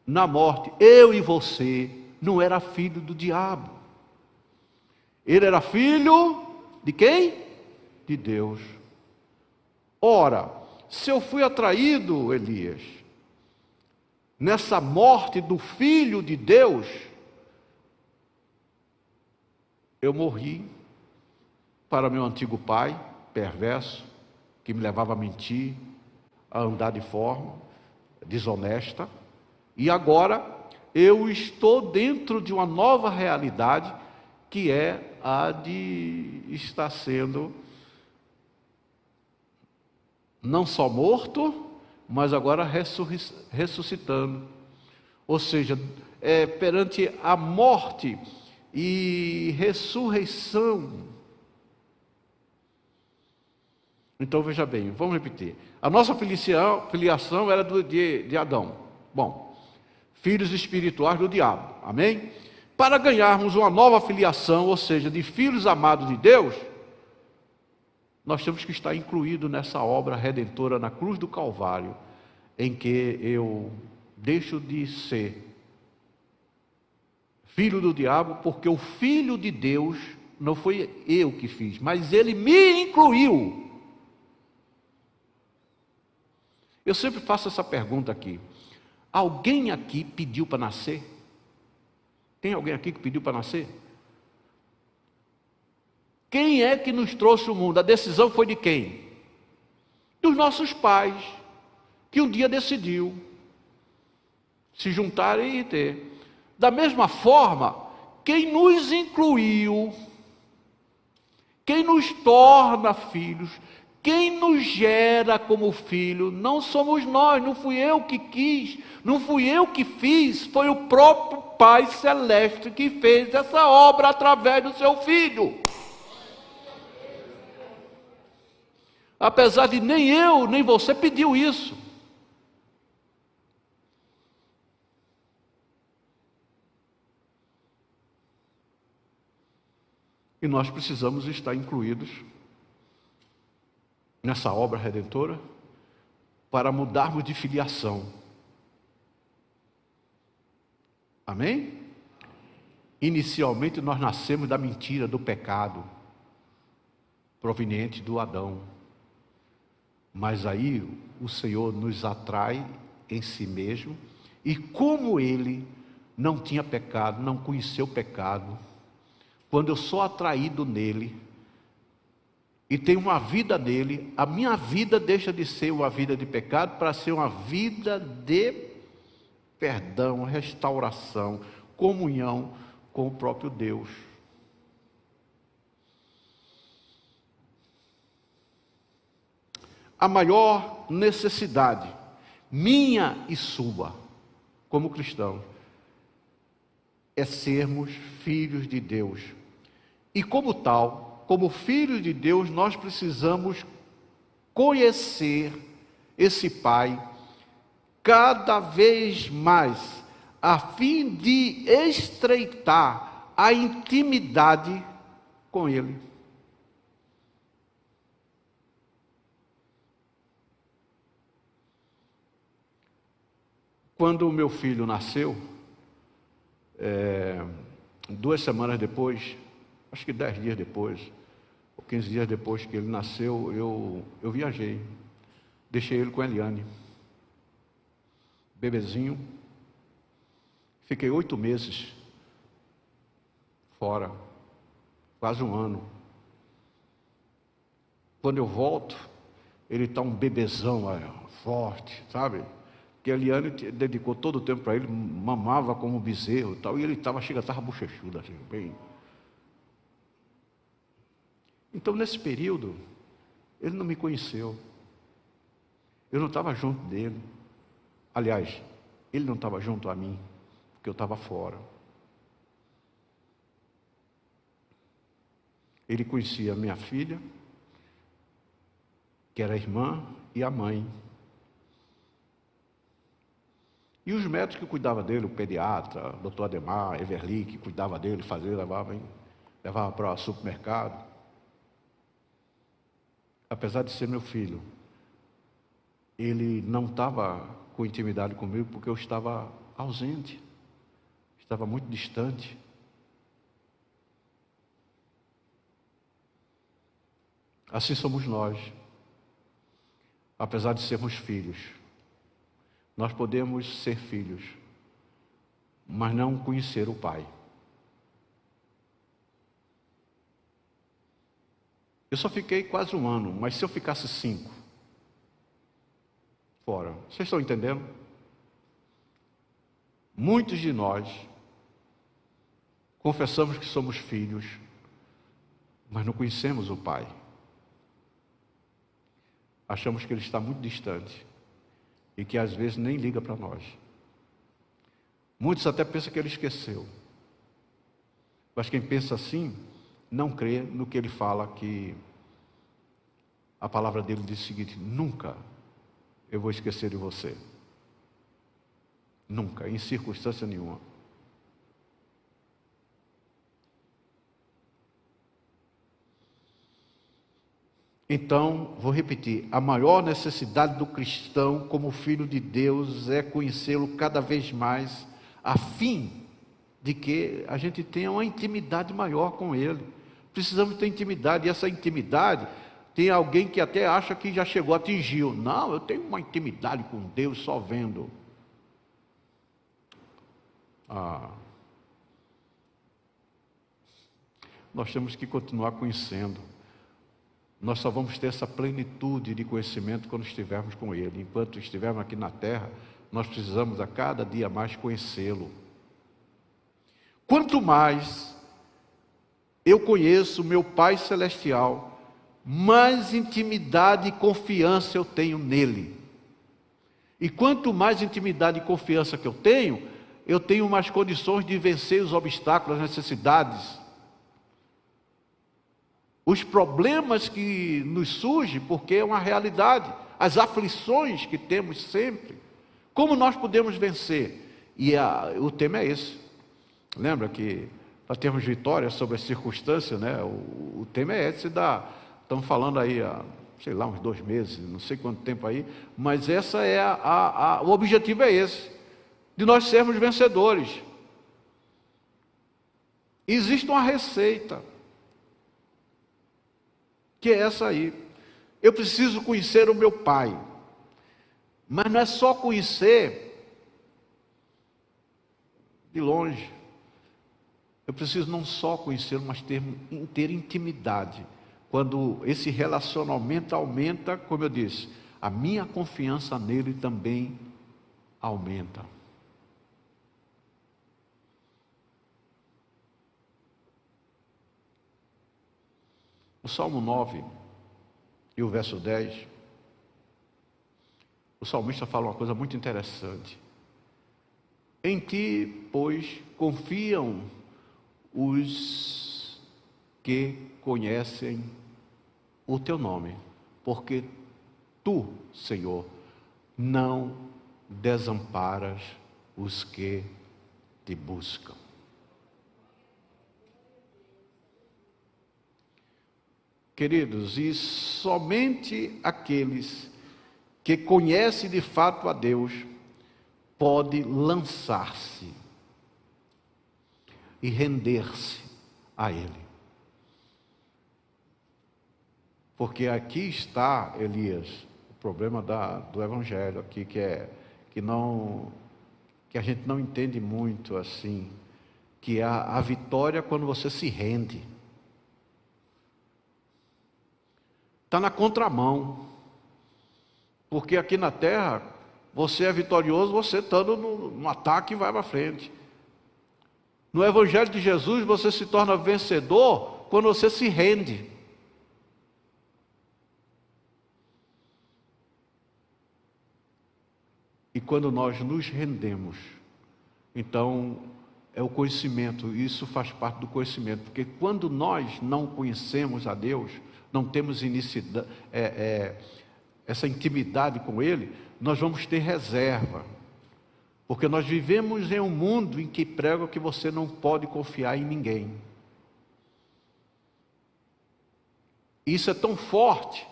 na morte, eu e você, não era filho do diabo. Ele era filho de quem? De Deus. Ora, se eu fui atraído, Elias, nessa morte do Filho de Deus, eu morri para meu antigo pai, perverso, que me levava a mentir, a andar de forma desonesta, e agora eu estou dentro de uma nova realidade, que é a de estar sendo não só morto, mas agora ressuscitando. Ou seja, perante a morte e ressurreição. Então veja bem, vamos repetir. A nossa filiação era de Adão. Bom, filhos espirituais do diabo. Amém? Para ganharmos uma nova filiação, ou seja, de filhos amados de Deus, nós temos que estar incluídos nessa obra redentora na cruz do Calvário, em que eu deixo de ser filho do diabo, porque o Filho de Deus não foi eu que fiz, mas ele me incluiu. Eu sempre faço essa pergunta aqui: alguém aqui pediu para nascer? Tem alguém aqui que pediu para nascer? Quem é que nos trouxe o mundo? A decisão foi de quem? Dos nossos pais, que um dia decidiu se juntarem e ter. Da mesma forma, quem nos incluiu, quem nos torna filhos, quem nos gera como filho, não somos nós, não fui eu que quis, não fui eu que fiz, foi o próprio Pai Celeste que fez essa obra através do seu Filho. Apesar de nem eu, nem você pediu isso. E nós precisamos estar incluídos nessa obra redentora para mudarmos de filiação. Amém? Inicialmente nós nascemos da mentira, do pecado, proveniente do Adão. Mas aí o Senhor nos atrai em si mesmo, e como Ele não tinha pecado, não conheceu pecado, quando eu sou atraído nele e tenho uma vida nele, a minha vida deixa de ser uma vida de pecado para ser uma vida de perdão, restauração, comunhão com o próprio Deus. A maior necessidade, minha e sua, como cristãos, é sermos filhos de Deus. E como tal, como filhos de Deus, nós precisamos conhecer esse Pai cada vez mais, a fim de estreitar a intimidade com Ele. Quando o meu filho nasceu, 2 semanas depois, acho que 10 dias depois, ou 15 dias depois que ele nasceu, eu viajei. Deixei ele com a Eliane, bebezinho. Fiquei 8 meses fora, quase um ano. Quando eu volto, ele está um bebezão forte, sabe? Porque a Eliane dedicou todo o tempo para ele, mamava como um bezerro e tal, e ele estava bochechudo, assim, bem. Então, nesse período, ele não me conheceu. Eu não estava junto dele. Aliás, ele não estava junto a mim, porque eu estava fora. Ele conhecia a minha filha, que era a irmã, e a mãe. E os médicos que cuidavam dele, o pediatra, o doutor Ademar, Everly, que cuidava dele, levava para o supermercado. Apesar de ser meu filho, ele não estava com intimidade comigo porque eu estava ausente, estava muito distante. Assim somos nós. Apesar de sermos filhos, nós podemos ser filhos, mas não conhecer o Pai. Eu só fiquei quase um ano, mas se eu ficasse 5, fora, vocês estão entendendo? Muitos de nós confessamos que somos filhos, mas não conhecemos o Pai. Achamos que Ele está muito distante e que às vezes nem liga para nós. Muitos até pensam que Ele esqueceu. Mas quem pensa assim, não crê no que Ele fala, que a palavra dele diz o seguinte: nunca eu vou esquecer de você. Nunca, em circunstância nenhuma. Então, vou repetir, a maior necessidade do cristão como filho de Deus é conhecê-lo cada vez mais, a fim de que a gente tenha uma intimidade maior com Ele. Precisamos ter intimidade, e essa intimidade, tem alguém que até acha que já chegou, atingiu. Não, eu tenho uma intimidade com Deus só vendo. Nós temos que continuar conhecendo. Nós só vamos ter essa plenitude de conhecimento quando estivermos com Ele. Enquanto estivermos aqui na terra, nós precisamos a cada dia mais conhecê-lo. Quanto mais eu conheço meu Pai Celestial, mais intimidade e confiança eu tenho nele. E quanto mais intimidade e confiança que eu tenho mais condições de vencer os obstáculos, as necessidades, os problemas que nos surgem, porque é uma realidade, as aflições que temos sempre. Como nós podemos vencer? E o tema é esse. Lembra que para termos vitória sobre as circunstâncias, né? O tema é esse estamos falando aí há, sei lá, uns 2 meses, não sei quanto tempo aí, mas essa é o objetivo é esse, de nós sermos vencedores. E existe uma receita, que é essa aí. Eu preciso conhecer o meu Pai, mas não é só conhecer de longe. Eu preciso não só conhecê-lo, mas ter intimidade. Quando esse relacionamento aumenta, como eu disse, a minha confiança nele também aumenta. O Salmo 9 e o verso 10, o salmista fala uma coisa muito interessante. Em ti, pois, confiam os que conhecem o teu nome, porque tu, Senhor, não desamparas os que te buscam. Queridos, e somente aqueles que conhecem de fato a Deus podem lançar-se e render-se a Ele. Porque aqui está, Elias, o problema do Evangelho aqui, que a gente não entende muito assim, que é a vitória quando você se rende. Está na contramão, porque aqui na terra, você é vitorioso, você estando no ataque e vai para frente. No Evangelho de Jesus, você se torna vencedor quando você se rende. E quando nós nos rendemos, então é o conhecimento, isso faz parte do conhecimento, porque quando nós não conhecemos a Deus, não temos essa intimidade com Ele, nós vamos ter reserva, porque nós vivemos em um mundo em que prega que você não pode confiar em ninguém. Isso é tão forte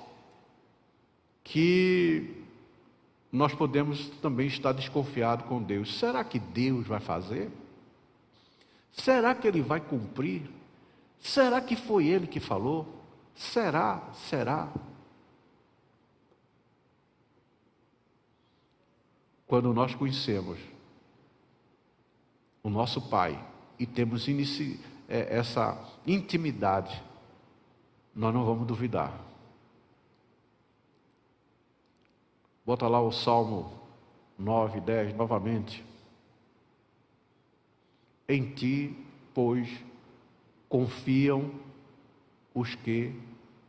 que nós podemos também estar desconfiados com Deus. Será que Deus vai fazer? Será que Ele vai cumprir? Será que foi Ele que falou? Será? Quando nós conhecemos o nosso Pai e temos essa intimidade, nós não vamos duvidar. Bota lá o Salmo 9, 10 novamente. Em ti, pois, confiam os que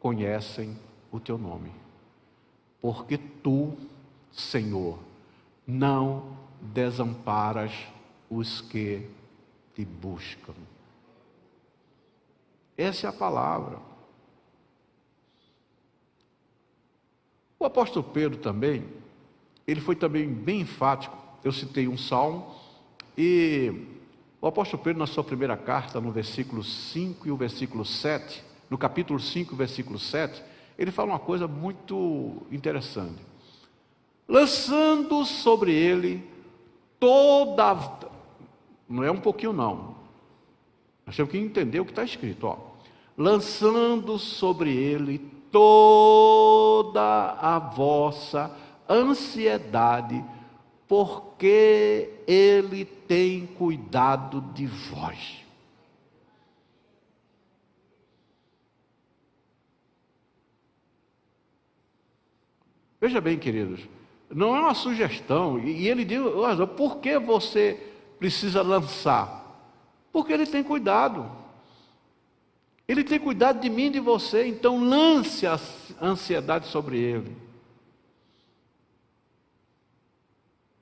conhecem o teu nome. Porque tu, Senhor, não desamparas os que te buscam. Essa é a palavra. O apóstolo Pedro também, ele foi também bem enfático. Eu citei um salmo, e o apóstolo Pedro, na sua primeira carta, no versículo 5 e o versículo 7, no capítulo 5, versículo 7, ele fala uma coisa muito interessante. Lançando sobre ele toda... Não é um pouquinho não. Nós temos que entender o que está escrito. Lançando sobre ele toda a vossa ansiedade, porque Ele tem cuidado de vós. Veja bem, queridos, não é uma sugestão, e ele diz, por que você precisa lançar? Porque Ele tem cuidado. Ele tem cuidado de mim e de você, então lance a ansiedade sobre Ele.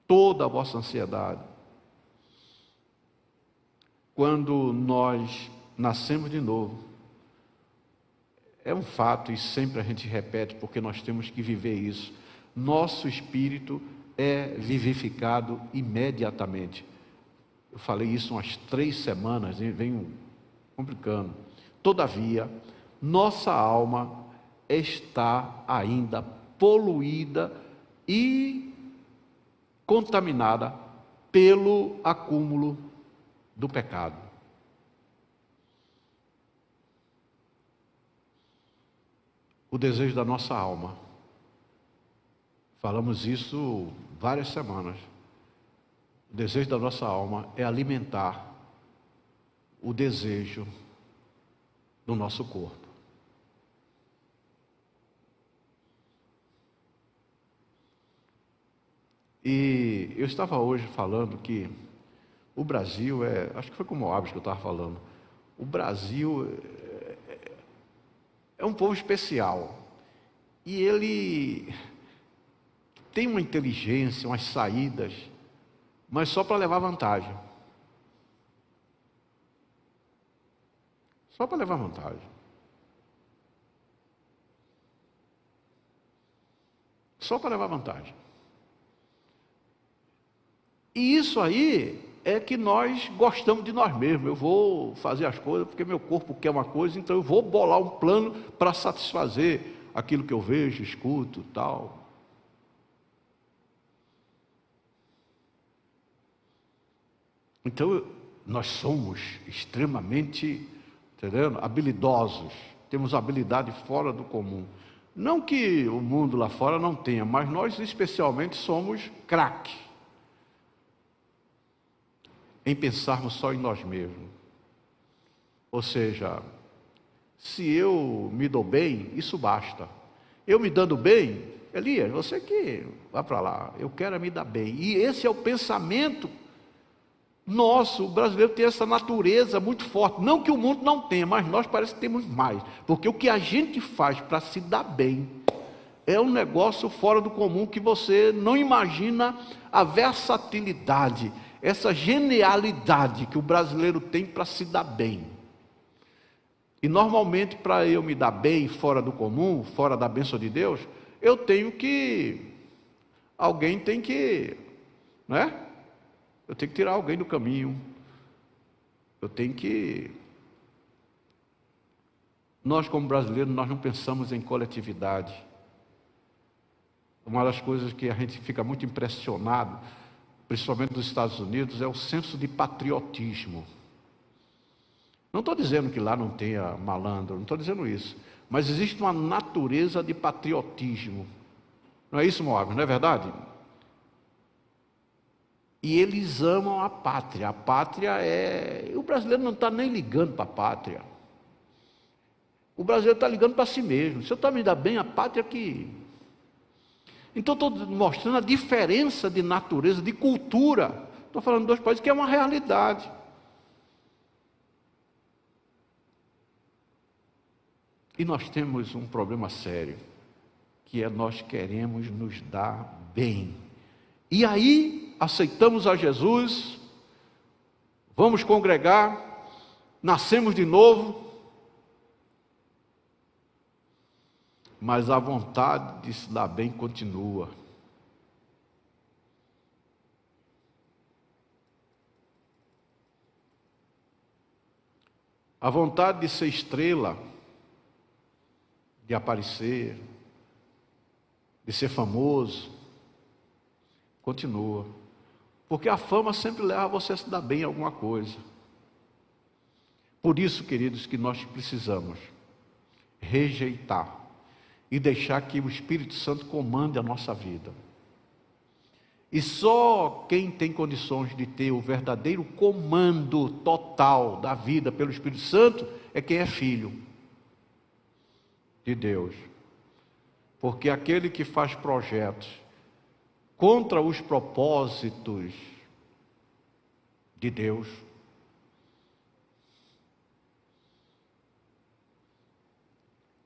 Toda a vossa ansiedade. Quando nós nascemos de novo, é um fato, e sempre a gente repete, porque nós temos que viver isso. Nosso espírito é vivificado imediatamente. Eu falei isso umas 3 semanas, e venho complicando. Todavia, nossa alma está ainda poluída e contaminada pelo acúmulo do pecado. O desejo da nossa alma. Falamos isso várias semanas. O desejo da nossa alma é alimentar o desejo do nosso corpo. E eu estava hoje falando que o Brasil acho que foi com o Moabs que eu estava falando, o Brasil é um povo especial, e ele tem uma inteligência, umas saídas, mas só para levar vantagem. Só para levar vantagem. Só para levar vantagem. E isso aí é que nós gostamos de nós mesmos. Eu vou fazer as coisas porque meu corpo quer uma coisa, então eu vou bolar um plano para satisfazer aquilo que eu vejo, escuto, tal. Então, nós somos extremamente, entendeu? Habilidosos, temos habilidade fora do comum. Não que o mundo lá fora não tenha, mas nós especialmente somos craque em pensarmos só em nós mesmos. Ou seja, se eu me dou bem, isso basta. Eu me dando bem, Elias, você que vai para lá, eu quero me dar bem. E esse é o pensamento nosso. O brasileiro tem essa natureza muito forte. Não que o mundo não tenha, mas nós parece que temos mais. Porque o que a gente faz para se dar bem é um negócio fora do comum, que você não imagina a versatilidade, essa genialidade que o brasileiro tem para se dar bem. E normalmente, para eu me dar bem fora do comum, fora da bênção de Deus, eu tenho que, alguém tem que, né? Eu tenho que tirar alguém do caminho. Eu tenho que... Nós, como brasileiros, nós não pensamos em coletividade. Uma das coisas que a gente fica muito impressionado, principalmente nos Estados Unidos, é o senso de patriotismo. Não estou dizendo que lá não tenha malandro, não estou dizendo isso. Mas existe uma natureza de patriotismo. Não é isso, Moab? Não é verdade? E eles amam a pátria. A pátria é... O brasileiro não está nem ligando para a pátria. O brasileiro está ligando para si mesmo. Se eu estou me dando bem, a pátria que... Então estou mostrando a diferença de natureza, de cultura. Estou falando de dois países que é uma realidade. E nós temos um problema sério, que é nós queremos nos dar bem. E aí aceitamos a Jesus, vamos congregar, nascemos de novo, mas a vontade de se dar bem continua. A vontade de ser estrela, de aparecer, de ser famoso, continua. Porque a fama sempre leva você a se dar bem em alguma coisa. Por isso, queridos, que nós precisamos rejeitar e deixar que o Espírito Santo comande a nossa vida. E só quem tem condições de ter o verdadeiro comando total da vida pelo Espírito Santo é quem é filho de Deus. Porque aquele que faz projetos contra os propósitos de Deus,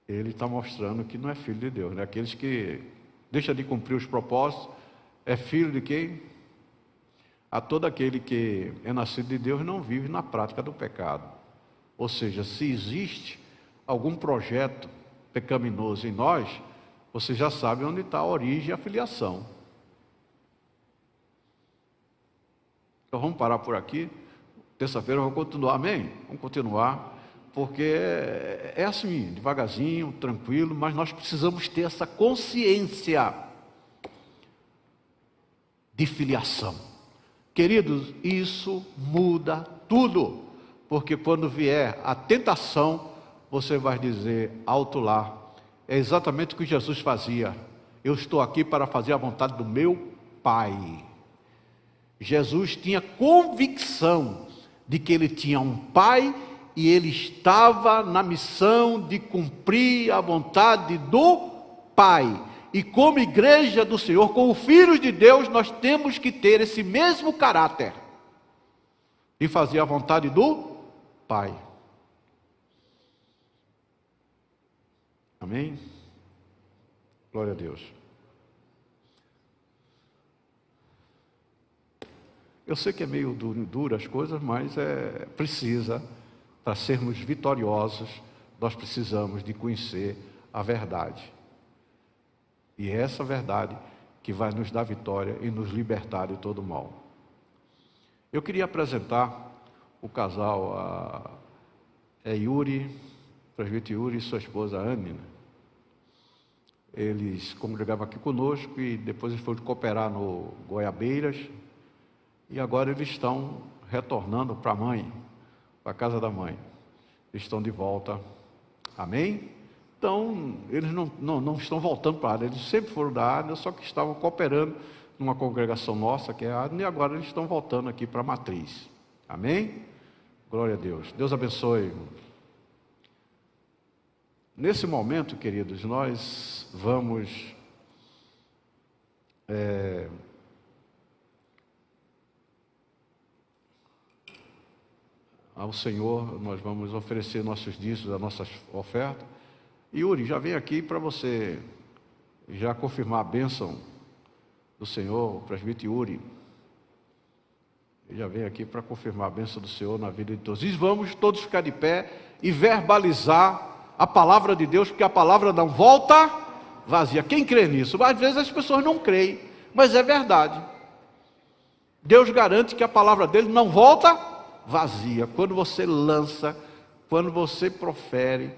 ele está mostrando que não é filho de Deus, né? Aqueles que deixam de cumprir os propósitos, é filho de quem? A todo aquele que é nascido de Deus não vive na prática do pecado. Ou seja, se existe algum projeto pecaminoso em nós, você já sabe onde está a origem e a filiação. Então vamos parar por aqui. Terça-feira eu vou continuar, amém? Vamos continuar, porque é assim, devagarzinho, tranquilo, mas nós precisamos ter essa consciência de filiação. Queridos, isso muda tudo, porque quando vier a tentação, você vai dizer alto lá, é exatamente o que Jesus fazia. Eu estou aqui para fazer a vontade do meu Pai. Jesus tinha convicção de que ele tinha um Pai e ele estava na missão de cumprir a vontade do Pai. E como igreja do Senhor, como filhos de Deus, nós temos que ter esse mesmo caráter e fazer a vontade do Pai. Amém? Glória a Deus. Eu sei que é meio duro as coisas, mas precisa, para sermos vitoriosos, nós precisamos de conhecer a verdade. E é essa verdade que vai nos dar vitória e nos libertar de todo mal. Eu queria apresentar o casal Yuri, presbítero Yuri e sua esposa Anne. Eles congregavam aqui conosco e depois eles foram cooperar no Goiabeiras. E agora eles estão retornando para a mãe, para a casa da mãe. Eles estão de volta. Amém? Então, eles não estão voltando para a área. Eles sempre foram da área, só que estavam cooperando numa congregação nossa, que é a área, e agora eles estão voltando aqui para a matriz. Amém? Glória a Deus. Deus abençoe. Nesse momento, queridos, nós vamos ao Senhor, nós vamos oferecer nossos dízimos, a nossa oferta. E Yuri, já vem aqui para você já confirmar a bênção do Senhor, o presbítero Yuri. Ele já vem aqui para confirmar a bênção do Senhor na vida de todos. E vamos todos ficar de pé e verbalizar a palavra de Deus, porque a palavra não volta vazia. Quem crê nisso? Às vezes as pessoas não creem, mas é verdade. Deus garante que a palavra dele não volta vazia. Quando você lança, quando você profere,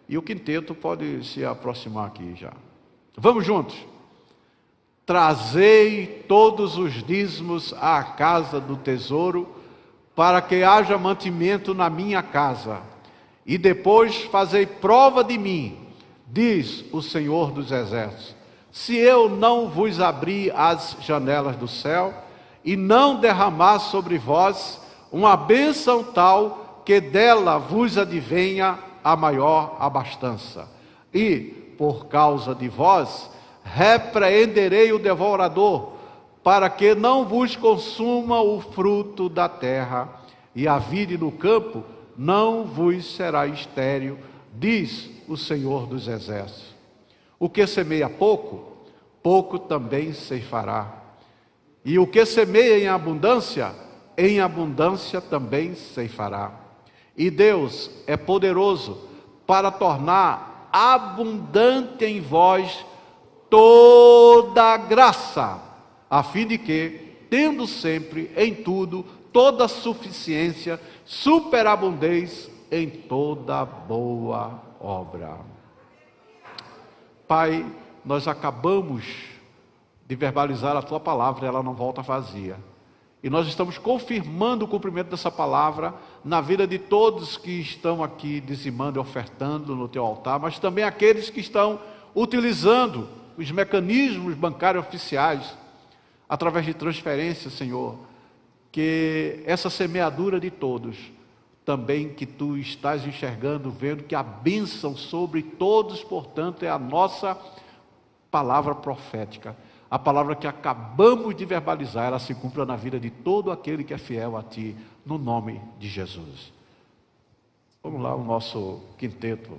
e o quinteto pode se aproximar aqui já. Vamos juntos. Trazei todos os dízimos à casa do tesouro, para que haja mantimento na minha casa. E depois fazei prova de mim, diz o Senhor dos Exércitos, se eu não vos abrir as janelas do céu, e não derramar sobre vós uma bênção tal, que dela vos advenha a maior abastança. E, por causa de vós, repreenderei o devorador, para que não vos consuma o fruto da terra, e a vide no campo não vos será estéril, diz o Senhor dos Exércitos. O que semeia pouco, pouco também ceifará. E o que semeia em abundância também ceifará. E Deus é poderoso para tornar abundante em vós toda graça, a fim de que, tendo sempre em tudo toda suficiência, superabundez em toda boa obra. Pai, nós acabamos de verbalizar a Tua palavra, ela não volta vazia. E nós estamos confirmando o cumprimento dessa palavra na vida de todos que estão aqui dizimando e ofertando no Teu altar, mas também aqueles que estão utilizando os mecanismos bancários oficiais, através de transferência, Senhor, que essa semeadura de todos, também que Tu estás enxergando, vendo que a bênção sobre todos, portanto, é a nossa palavra profética, a palavra que acabamos de verbalizar, ela se cumpra na vida de todo aquele que é fiel a Ti, no nome de Jesus. Vamos lá, o nosso quinteto.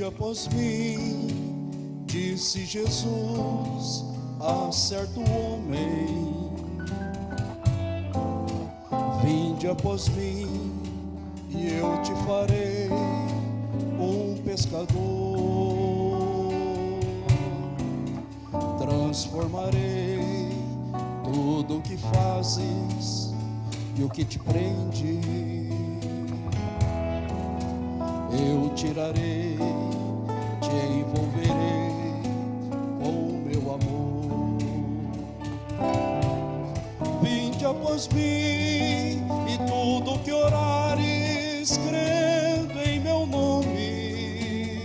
Após mim, disse Jesus a certo homem, vinde após mim, e eu te farei um pescador, transformarei tudo o que fazes e o que te prende, eu tirarei, te envolverei com meu amor. Vinde após mim, e tudo que orares, crendo em meu nome,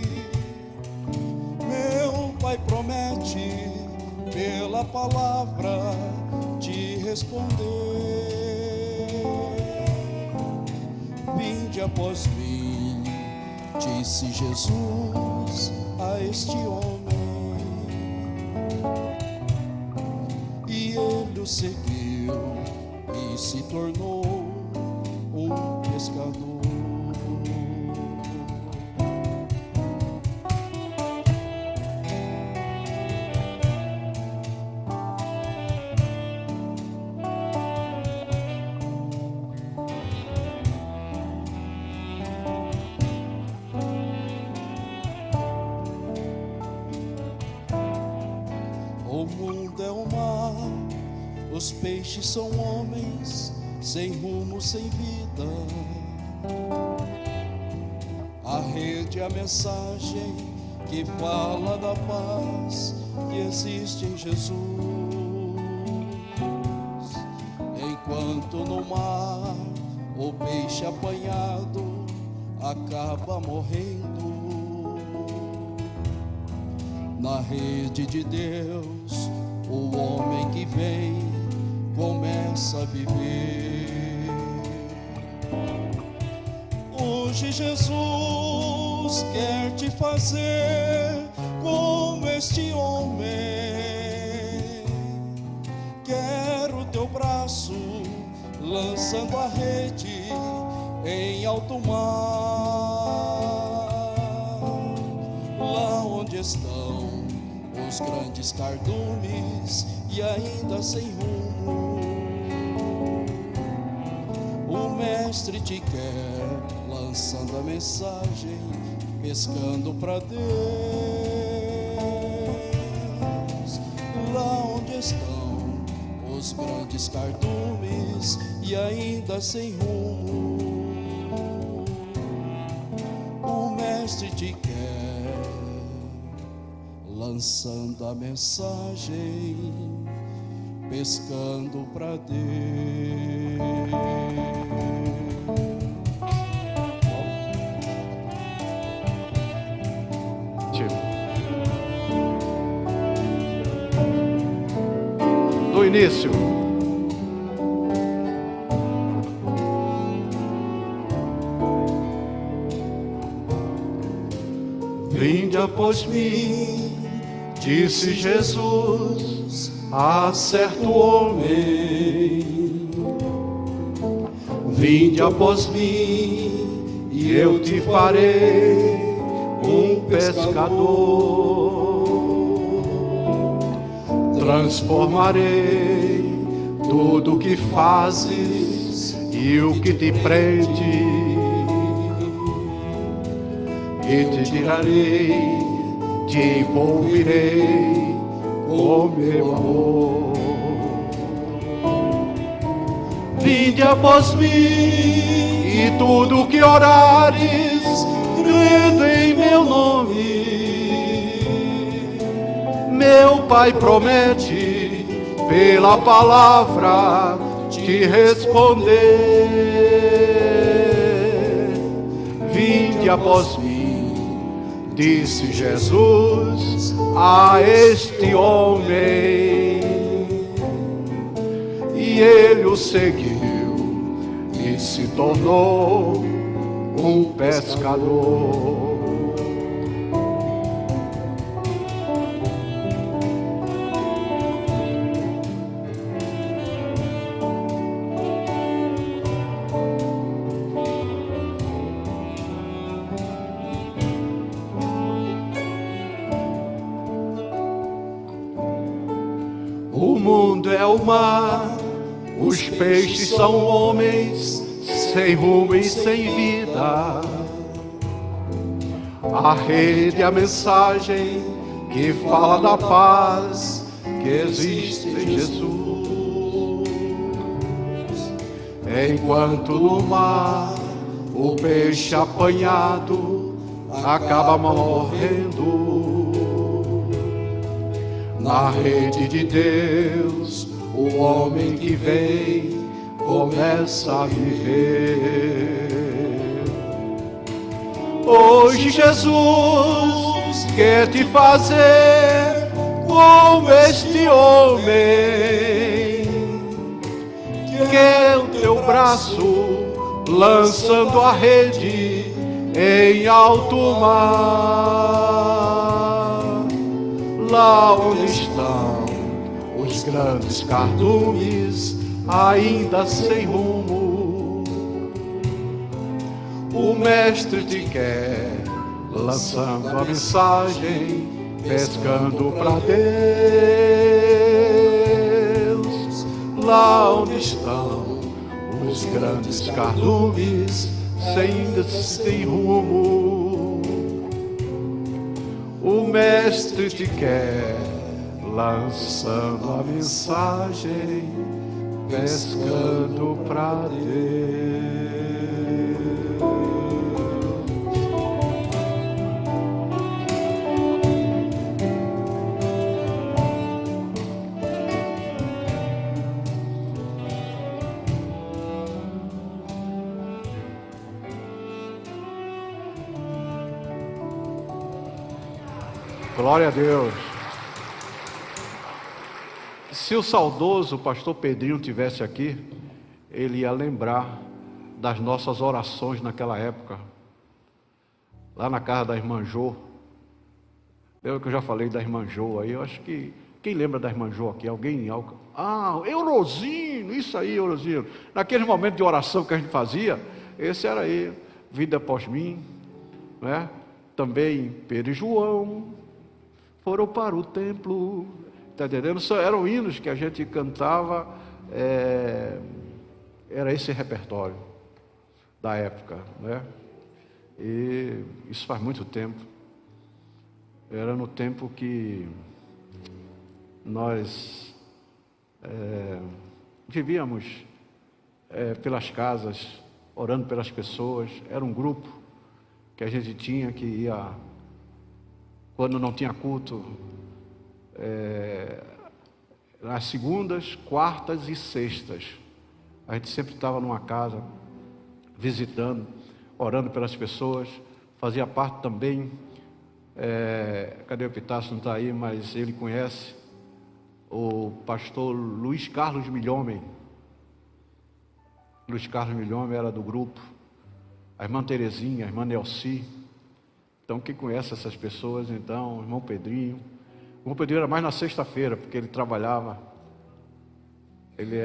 meu Pai promete pela palavra te responder. Vinde após mim, disse Jesus a este homem, e ele o seguiu e se tornou um pescador. O mundo é o mar, os peixes são homens, sem rumo, sem vida. A rede é a mensagem que fala da paz que existe em Jesus. Enquanto no mar o peixe apanhado acaba morrendo, na rede de Deus o homem que vem começa a viver. Hoje Jesus quer te fazer como este homem. Quer o teu braço lançando a rede em alto mar, lá onde estão os grandes cardumes e ainda sem rumo. O mestre te quer lançando a mensagem, pescando para Deus, lá onde estão os grandes cardumes e ainda sem rumo. O mestre te quer lançando a mensagem, pescando para Deus. Do início. Vinde após mim, disse Jesus a certo homem. Vinde após mim e eu te farei um pescador. Transformarei tudo o que fazes e o que te prende, e te tirarei, te envolverei com meu amor. Vinde após mim e tudo que orares, crendo em meu nome, meu Pai promete pela palavra te responder. Vinde após mim, disse Jesus a este homem, e ele o seguiu e se tornou um pescador. O mundo é o mar, os peixes são homens, sem rumo e sem vida. A rede é a mensagem que fala da paz que existe em Jesus. Enquanto no mar o peixe apanhado acaba morrendo, na rede de Deus o homem que vem começa a viver. Hoje Jesus quer te fazer como este homem. Quer o teu braço lançando a rede em alto mar, lá onde estão os grandes cardumes ainda sem rumo. O mestre te quer lançando a mensagem, pescando para Deus, lá onde estão os grandes cardumes sem rumo. O mestre te quer lançando a mensagem, pescando para Deus. Glória a Deus. Se o saudoso pastor Pedrinho tivesse aqui, ele ia lembrar das nossas orações naquela época, lá na casa da irmã Jô. Lembra que eu já falei da irmã Jô aí? Eu acho que, quem lembra da irmã Jô aqui? Alguém? Ah, Eurozino, isso aí, Eurozino. Naquele momento de oração que a gente fazia, esse era aí, vida após mim, né? Também Pedro e João foram para o templo, está entendendo? Eram hinos que a gente cantava, era esse repertório da época, né? E isso faz muito tempo. Era no tempo que nós vivíamos pelas casas, orando pelas pessoas. Era um grupo que a gente tinha que ia, quando não tinha culto, nas segundas, quartas e sextas. A gente sempre estava numa casa, visitando, orando pelas pessoas. Fazia parte também, cadê o Pitácio? Não está aí, mas ele conhece o pastor Luiz Carlos Milhomem. Luiz Carlos Milhomem era do grupo. A irmã Terezinha, a irmã Nelci. Então, quem conhece essas pessoas, então, o irmão Pedrinho. O irmão Pedrinho era mais na sexta-feira, porque ele trabalhava. Ele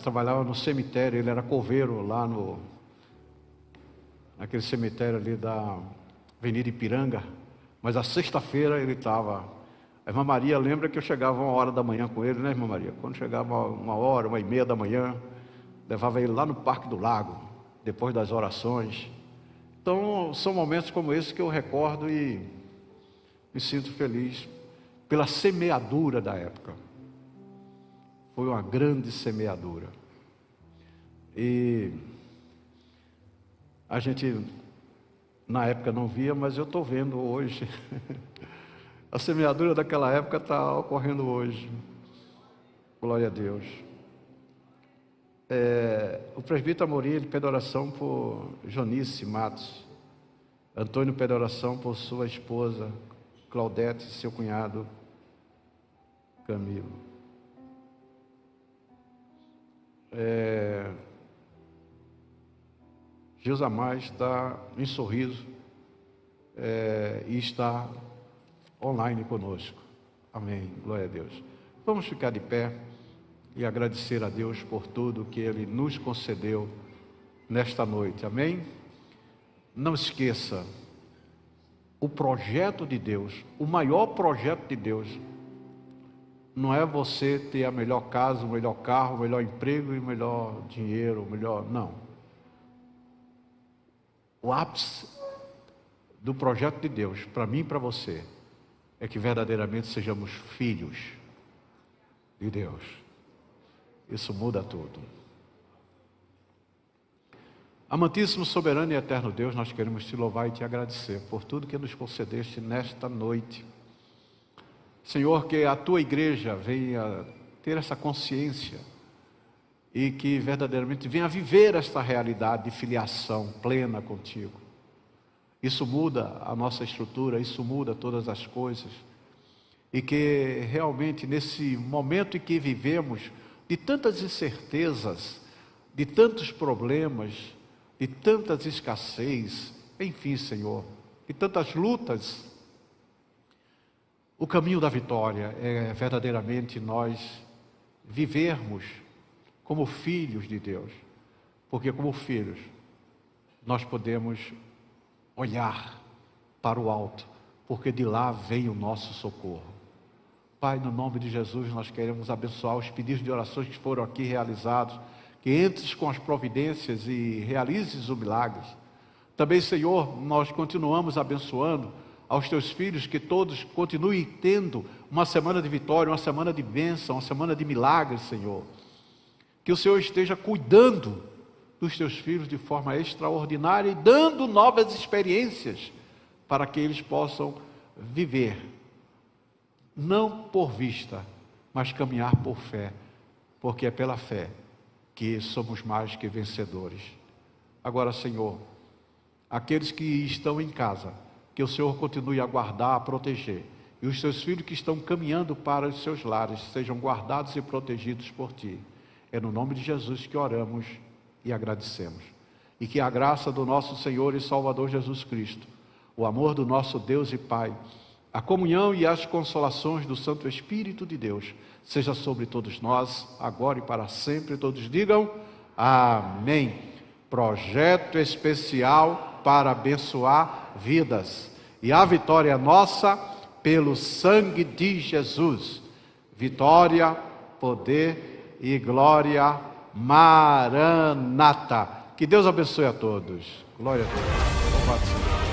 trabalhava no cemitério, ele era coveiro lá naquele cemitério ali da Avenida Ipiranga. Mas a sexta-feira ele estava. A irmã Maria lembra que eu chegava 1h da manhã com ele, né, irmã Maria? Quando chegava 1h, 1h30 da manhã, levava ele lá no Parque do Lago, depois das orações. Então, são momentos como esse que eu recordo e me sinto feliz pela semeadura da época. Foi uma grande semeadura. E a gente, na época, não via, mas eu estou vendo hoje. A semeadura daquela época está ocorrendo hoje. Glória a Deus. O presbítero Amorim, ele pede oração por Jonice Matos. Antônio pede oração por sua esposa Claudete e seu cunhado Camilo. Gilzamar está em Sorriso e está online conosco. Amém. Glória a Deus. Vamos ficar de pé e agradecer a Deus por tudo que Ele nos concedeu nesta noite. Amém? Não esqueça, o projeto de Deus, o maior projeto de Deus, não é você ter a melhor casa, o melhor carro, o melhor emprego e o melhor dinheiro, não. O ápice do projeto de Deus, para mim e para você, é que verdadeiramente sejamos filhos de Deus. Isso muda tudo. Amantíssimo, soberano e eterno Deus, nós queremos te louvar e te agradecer por tudo que nos concedeste nesta noite. Senhor, que a tua igreja venha ter essa consciência e que verdadeiramente venha viver esta realidade de filiação plena contigo. Isso muda a nossa estrutura, isso muda todas as coisas. E que realmente nesse momento em que vivemos, de tantas incertezas, de tantos problemas, de tantas escassez, enfim, Senhor, de tantas lutas, o caminho da vitória é verdadeiramente nós vivermos como filhos de Deus, porque como filhos nós podemos olhar para o alto, porque de lá vem o nosso socorro. Pai, no nome de Jesus, nós queremos abençoar os pedidos de orações que foram aqui realizados, que entres com as providências e realizes o milagre. Também, Senhor, nós continuamos abençoando aos teus filhos, que todos continuem tendo uma semana de vitória, uma semana de bênção, uma semana de milagres, Senhor. Que o Senhor esteja cuidando dos teus filhos de forma extraordinária e dando novas experiências para que eles possam viver, não por vista, mas caminhar por fé, porque é pela fé que somos mais que vencedores. Agora, Senhor, aqueles que estão em casa, que o Senhor continue a guardar, a proteger, e os teus filhos que estão caminhando para os seus lares sejam guardados e protegidos por Ti. É no nome de Jesus que oramos e agradecemos. E que a graça do nosso Senhor e Salvador Jesus Cristo, o amor do nosso Deus e Pai, a comunhão e as consolações do Santo Espírito de Deus, seja sobre todos nós, agora e para sempre. Todos digam amém. Projeto especial para abençoar vidas. E a vitória é nossa pelo sangue de Jesus. Vitória, poder e glória. Maranata. Que Deus abençoe a todos. Glória a Deus. Louvado seja.